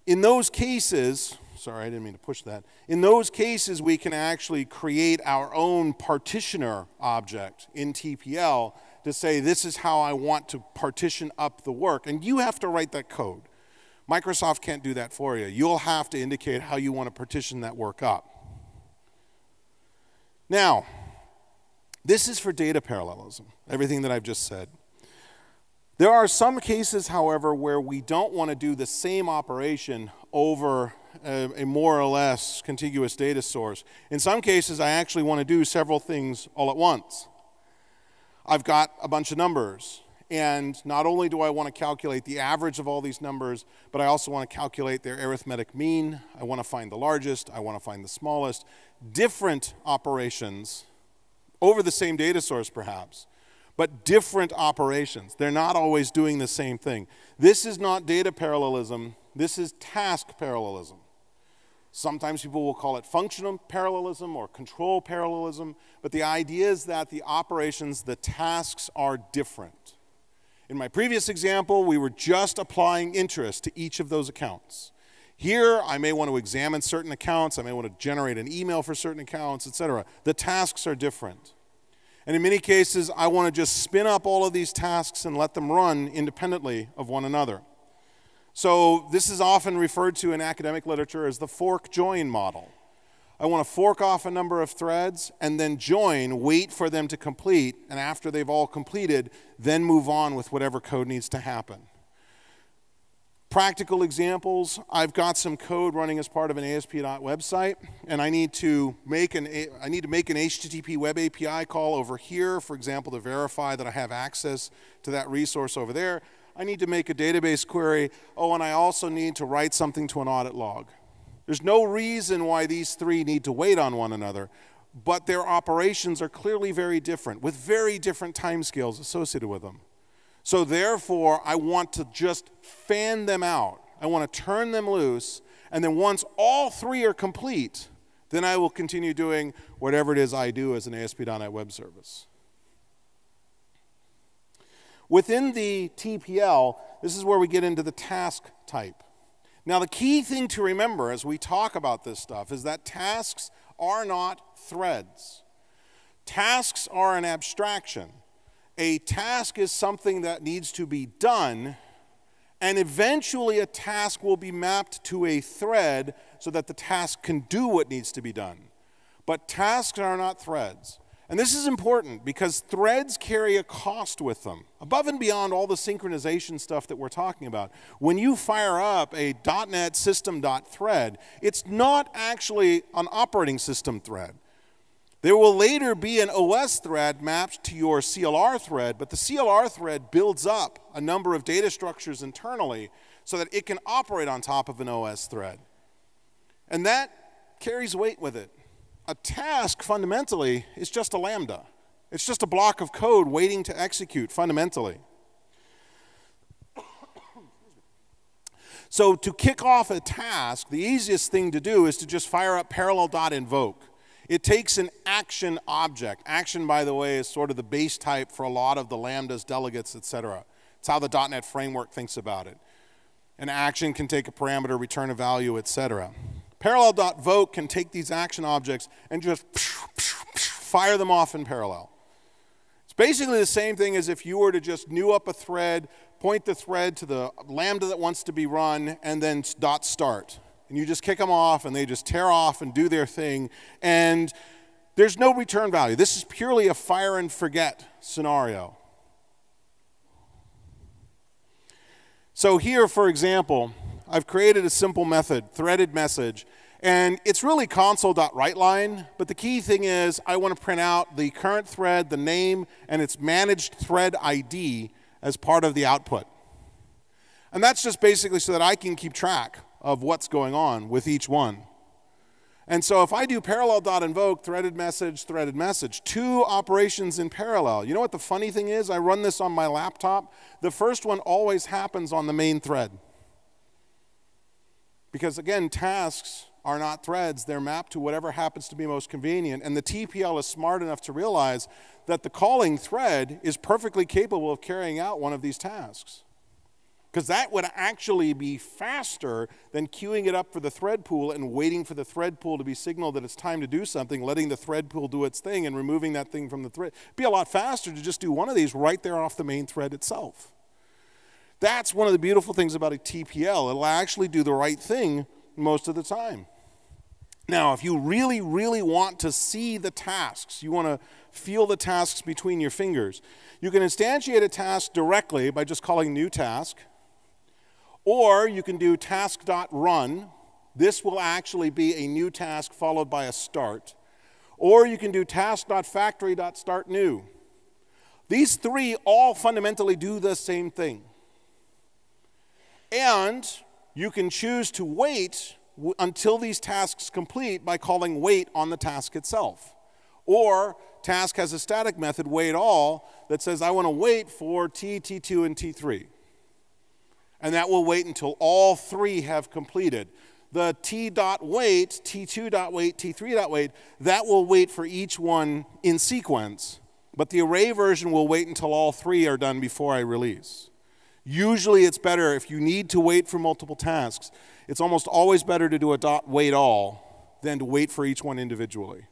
In those cases, sorry, I didn't mean to push that. In those cases, we can actually create our own partitioner object in TPL to say, this is how I want to partition up the work. And you have to write that code. Microsoft can't do that for you. You'll have to indicate how you want to partition that work up. Now, this is for data parallelism, everything that I've just said. There are some cases, however, where we don't want to do the same operation over a more or less contiguous data source. In some cases, I actually want to do several things all at once. I've got a bunch of numbers, and not only do I want to calculate the average of all these numbers, but I also want to calculate their arithmetic mean. I want to find the largest. I want to find the smallest. Different operations over the same data source, perhaps, but different operations. They're not always doing the same thing. This is not data parallelism. This is task parallelism. Sometimes people will call it functional parallelism or control parallelism, but the idea is that the operations, the tasks are different. In my previous example, we were just applying interest to each of those accounts. Here, I may want to examine certain accounts, I may want to generate an email for certain accounts, etc. The tasks are different. And in many cases, I want to just spin up all of these tasks and let them run independently of one another. So this is often referred to in academic literature as the fork-join model. I want to fork off a number of threads and then join, wait for them to complete, and after they've all completed, then move on with whatever code needs to happen. Practical examples, I've got some code running as part of an ASP.NET website, and I need to make an HTTP web API call over here, for example, to verify that I have access to that resource over there. I need to make a database query. Oh, and I also need to write something to an audit log. There's no reason why these three need to wait on one another, but their operations are clearly very different, with very different timescales associated with them. So therefore, I want to just fan them out. I want to turn them loose, and then once all three are complete, then I will continue doing whatever it is I do as an ASP.NET web service. Within the TPL, this is where we get into the task type. Now, the key thing to remember as we talk about this stuff is that tasks are not threads. Tasks are an abstraction. A task is something that needs to be done, and eventually a task will be mapped to a thread so that the task can do what needs to be done. But tasks are not threads. And this is important because threads carry a cost with them, above and beyond all the synchronization stuff that we're talking about. When you fire up a .NET system.thread, it's not actually an operating system thread. There will later be an OS thread mapped to your CLR thread, but the CLR thread builds up a number of data structures internally so that it can operate on top of an OS thread. And that carries weight with it. A task, fundamentally, is just a lambda. It's just a block of code waiting to execute, fundamentally. So to kick off a task, the easiest thing to do is to just fire up parallel.invoke. It takes an action object. Action, by the way, is sort of the base type for a lot of the lambdas, delegates, etc. It's how the .NET framework thinks about it. An action can take a parameter, return a value, etc. Parallel.voke can take these action objects and just fire them off in parallel. It's basically the same thing as if you were to just new up a thread, point the thread to the lambda that wants to be run, and then .start. And you just kick them off, and they just tear off and do their thing, and there's no return value. This is purely a fire and forget scenario. So here, for example, I've created a simple method, threaded message, and it's really console.writeLine, but the key thing is I want to print out the current thread, the name, and its managed thread ID as part of the output. And that's just basically so that I can keep track of what's going on with each one. And so if I do parallel.invoke, threaded message, 2 operations in parallel. You know what the funny thing is? I run this on my laptop. The first one always happens on the main thread. Because again, tasks are not threads. They're mapped to whatever happens to be most convenient. And the TPL is smart enough to realize that the calling thread is perfectly capable of carrying out one of these tasks. Because that would actually be faster than queuing it up for the thread pool and waiting for the thread pool to be signaled that it's time to do something, letting the thread pool do its thing and removing that thing from the thread. It'd be a lot faster to just do one of these right there off the main thread itself. That's one of the beautiful things about a TPL. It'll actually do the right thing most of the time. Now, if you really, really want to see the tasks, you want to feel the tasks between your fingers, you can instantiate a task directly by just calling new task. Or you can do task.run. This will actually be a new task followed by a start. Or you can do task.factory.startNew. These 3 all fundamentally do the same thing. And you can choose to wait until these tasks complete by calling wait on the task itself. Or task has a static method, waitAll, that says I want to wait for T, T2, and T3. And that will wait until all 3 have completed. The T.wait, T2.wait, T3.wait, that will wait for each one in sequence. But the array version will wait until all 3 are done before I release. Usually it's better if you need to wait for multiple tasks. It's almost always better to do a .waitAll than to wait for each one individually,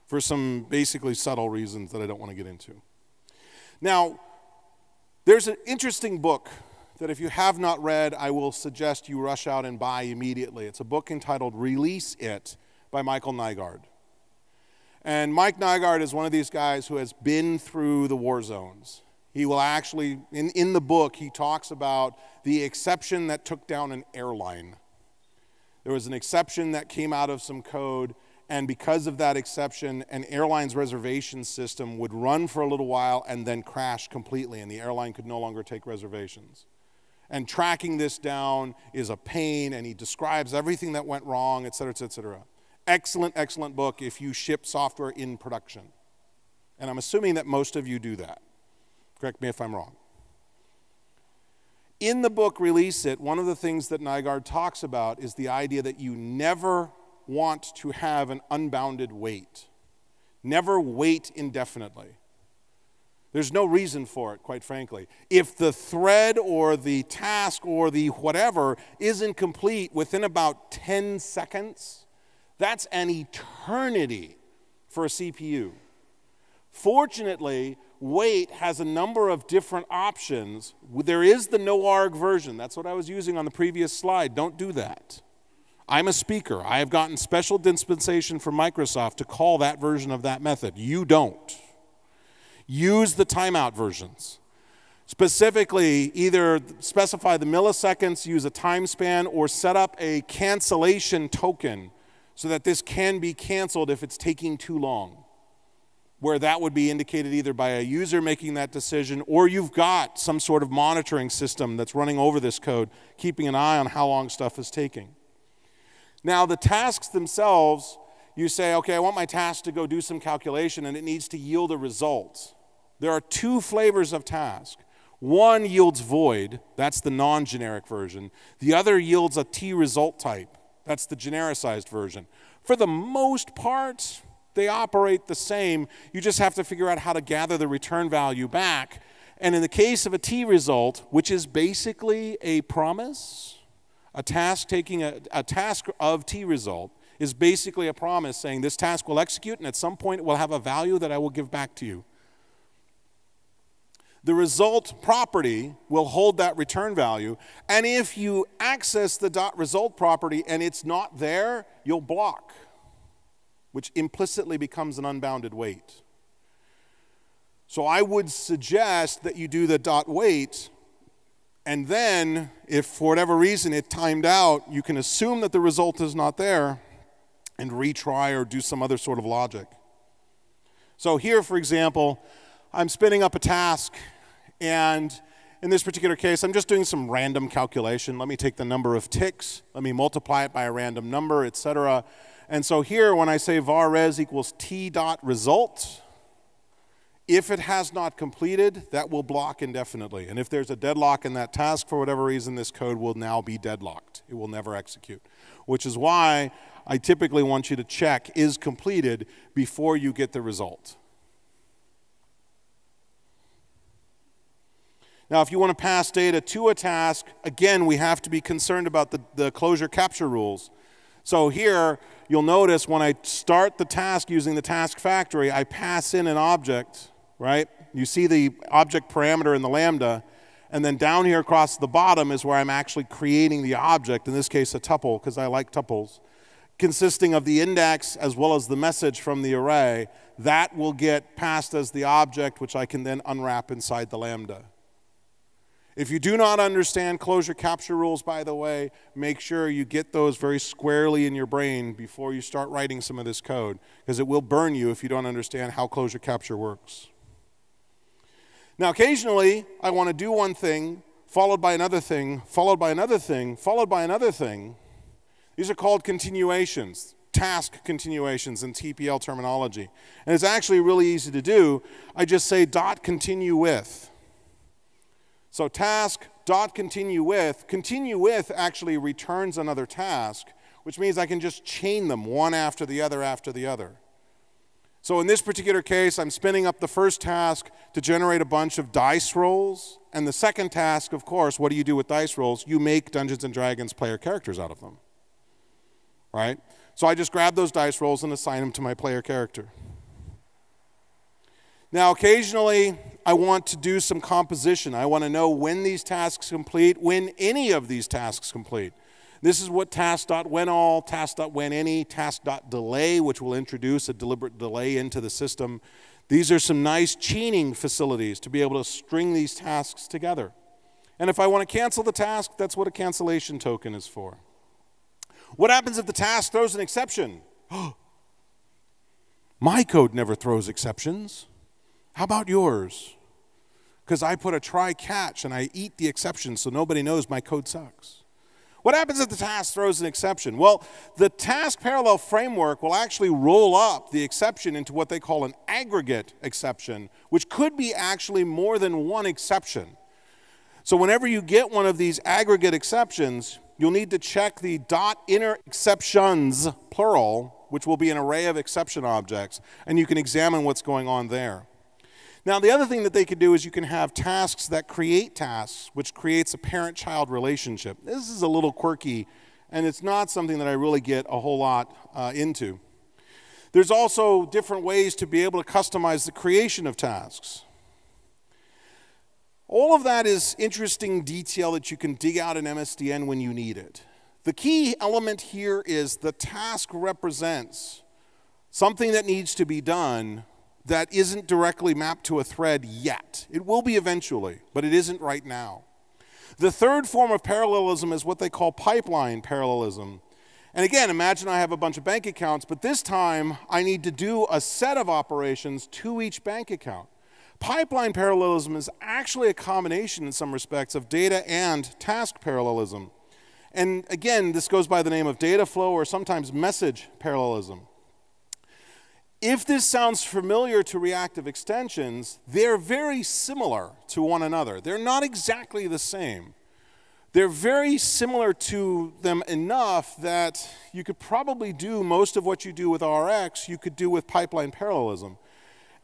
for some basically subtle reasons that I don't want to get into. Now, there's an interesting book that if you have not read, I will suggest you rush out and buy immediately. It's a book entitled Release It by Michael Neward. And Mike Neward is one of these guys who has been through the war zones. He will actually, in the book, he talks about the exception that took down an airline. There was an exception that came out of some code, and because of that exception, an airline's reservation system would run for a little while and then crash completely, and the airline could no longer take reservations. And tracking this down is a pain, and he describes everything that went wrong, et cetera, et cetera. Excellent, excellent book if you ship software in production. And I'm assuming that most of you do that. Correct me if I'm wrong. In the book Release It, one of the things that Neward talks about is the idea that you never want to have an unbounded wait. Never wait indefinitely. There's no reason for it, quite frankly. If the thread or the task or the whatever isn't complete within about 10 seconds, that's an eternity for a CPU. Fortunately, wait has a number of different options. There is the no-arg version. That's what I was using on the previous slide. Don't do that. I'm a speaker. I have gotten special dispensation from Microsoft to call that version of that method. You don't. Use the timeout versions. Specifically, either specify the milliseconds, use a time span, or set up a cancellation token so that this can be canceled if it's taking too long, where that would be indicated either by a user making that decision or you've got some sort of monitoring system that's running over this code, keeping an eye on how long stuff is taking. Now, the tasks themselves, you say, okay, I want my task to go do some calculation and it needs to yield a result. There are 2 flavors of task. One yields void, that's the non-generic version. The other yields a T-result type, that's the genericized version. For the most part, they operate the same. You just have to figure out how to gather the return value back. And in the case of a T-result, which is basically a promise, a task taking a task of T-result is basically a promise saying this task will execute and at some point it will have a value that I will give back to you. The result property will hold that return value, and if you access the .result property and it's not there, you'll block, which implicitly becomes an unbounded wait. So I would suggest that you do the .wait, and then if for whatever reason it timed out, you can assume that the result is not there and retry or do some other sort of logic. So here, for example, I'm spinning up a task, and In this particular case, I'm just doing some random calculation. Let me take the number of ticks, let me multiply it by a random number, etc. And so here, when I say var res equals t dot result, if it has not completed, that will block indefinitely. And if there's a deadlock in that task for whatever reason, this code will now be deadlocked. It will never execute, which is why I typically want you to check is completed before you get the result. Now, if you want to pass data to a task, again, we have to be concerned about the closure capture rules. So here, you'll notice when I start the task using the task factory, I pass in an object, right? You see the object parameter in the lambda, and then down here across the bottom is where I'm actually creating the object, in this case a tuple, because I like tuples, consisting of the index as well as the message from the array. That will get passed as the object, which I can then unwrap inside the lambda. If you do not understand closure capture rules, by the way, make sure you get those very squarely in your brain before you start writing some of this code, because it will burn you if you don't understand how closure capture works. Now, occasionally, I want to do one thing, followed by another thing, followed by another thing, followed by another thing. These are called continuations, task continuations in TPL terminology. And it's actually really easy to do. I just say dot continue with. So task dot continue with actually returns another task, which means I can just chain them one after the other after the other. So in this particular case, I'm spinning up the first task to generate a bunch of dice rolls. And the second task, of course, what do you do with dice rolls? You make Dungeons & Dragons player characters out of them, right? So I just grab those dice rolls and assign them to my player character. Now, occasionally, I want to do some composition. I want to know when these tasks complete, when any of these tasks complete. This is what task.whenAll, task.whenAny, task.delay, which will introduce a deliberate delay into the system. These are some nice chaining facilities to be able to string these tasks together. And if I want to cancel the task, that's what a cancellation token is for. What happens if the task throws an exception? My code never throws exceptions. How about yours? Because I put a try catch and I eat the exception so nobody knows my code sucks. What happens if the task throws an exception? Well, the task parallel framework will actually roll up the exception into what they call an aggregate exception, which could be actually more than one exception. So whenever you get one of these aggregate exceptions, you'll need to check the .inner exceptions, plural, which will be an array of exception objects, and you can examine what's going on there. Now, the other thing that they could do is you can have tasks that create tasks, which creates a parent-child relationship. This is a little quirky, and it's not something that I really get a whole lot into. There's also different ways to be able to customize the creation of tasks. All of that is interesting detail that you can dig out in MSDN when you need it. The key element here is the task represents something that needs to be done that isn't directly mapped to a thread yet. It will be eventually, but it isn't right now. The third form of parallelism is what they call pipeline parallelism. And again, imagine I have a bunch of bank accounts, but this time I need to do a set of operations to each bank account. Pipeline parallelism is actually a combination in some respects of data and task parallelism. And again, this goes by the name of data flow or sometimes message parallelism. If this sounds familiar to reactive extensions, they're very similar to one another. They're not exactly the same. They're very similar to them enough that you could probably do most of what you do with RX, you could do with pipeline parallelism.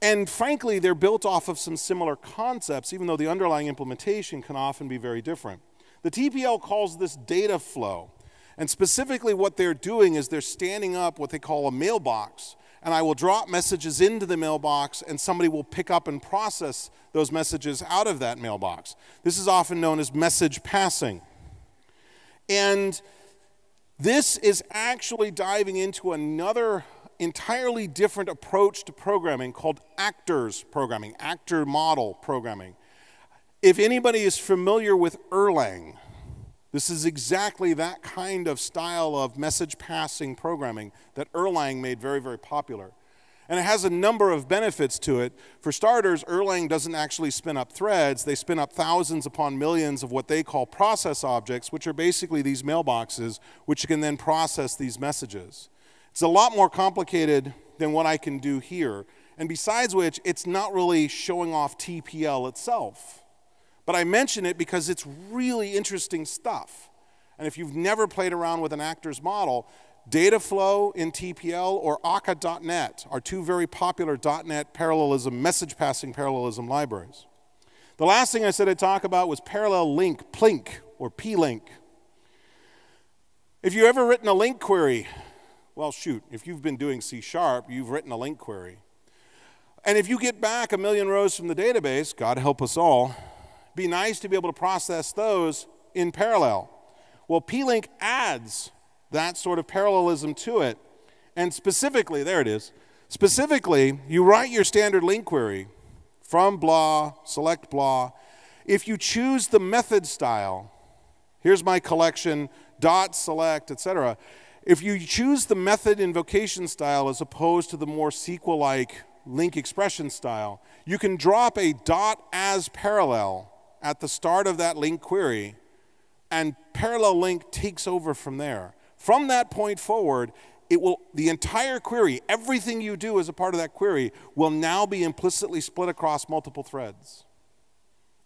And frankly, they're built off of some similar concepts, even though the underlying implementation can often be very different. The TPL calls this data flow. And specifically what they're doing is they're standing up what they call a mailbox. And I will drop messages into the mailbox, and somebody will pick up and process those messages out of that mailbox. This is often known as message passing. And this is actually diving into another entirely different approach to programming called actors programming, actor model programming. If anybody is familiar with Erlang, this is exactly that kind of style of message passing programming that Erlang made very, very popular. And it has a number of benefits to it. For starters, Erlang doesn't actually spin up threads. They spin up thousands upon millions of what they call process objects, which are basically these mailboxes, which can then process these messages. It's a lot more complicated than what I can do here. And besides which, it's not really showing off TPL itself. But I mention it because it's really interesting stuff. And if you've never played around with an actor's model, Dataflow in TPL or Akka.NET are two very popular .NET parallelism, message passing parallelism libraries. The last thing I said I'd talk about was parallel link, plink, or plink. If you've ever written a link query, well, shoot, if you've been doing C#, you've written a link query. And if you get back 1 million rows from the database, God help us all, be nice to be able to process those in parallel. Well, plink adds that sort of parallelism to it. And specifically, there it is, specifically, you write your standard link query from blah, select blah. If you choose the method style, here's my collection, dot, select, etc. If you choose the method invocation style as opposed to the more SQL-like link expression style, you can drop a dot as parallel at the start of that link query, and parallel link takes over from there. From that point forward, the entire query, everything you do as a part of that query, will now be implicitly split across multiple threads.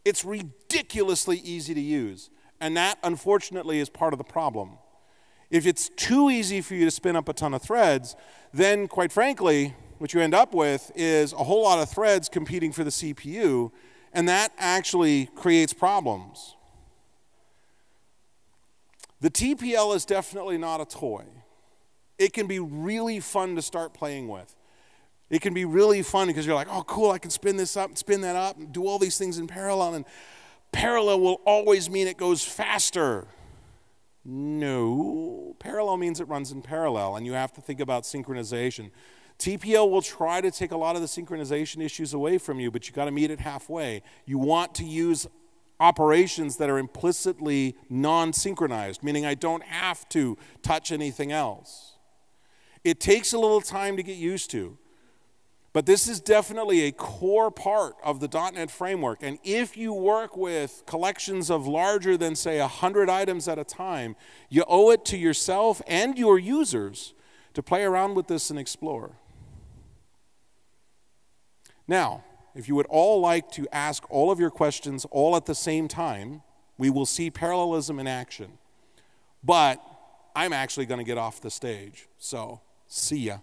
It's ridiculously easy to use, and that, unfortunately, is part of the problem. If it's too easy for you to spin up a ton of threads, then, quite frankly, what you end up with is a whole lot of threads competing for the CPU, and that actually creates problems. The TPL is definitely not a toy. It can be really fun to start playing with. It can be really fun because you're like, oh, cool, I can spin this up and spin that up and do all these things in parallel, and parallel will always mean it goes faster. No, parallel means it runs in parallel, and you have to think about synchronization. TPL will try to take a lot of the synchronization issues away from you, but you got to meet it halfway. You want to use operations that are implicitly non-synchronized, meaning I don't have to touch anything else. It takes a little time to get used to, but this is definitely a core part of the .NET framework, and if you work with collections of larger than, say, 100 items at a time, you owe it to yourself and your users to play around with this and explore. Now, if you would all like to ask all of your questions all at the same time, we will see parallelism in action. But I'm actually going to get off the stage, so see ya.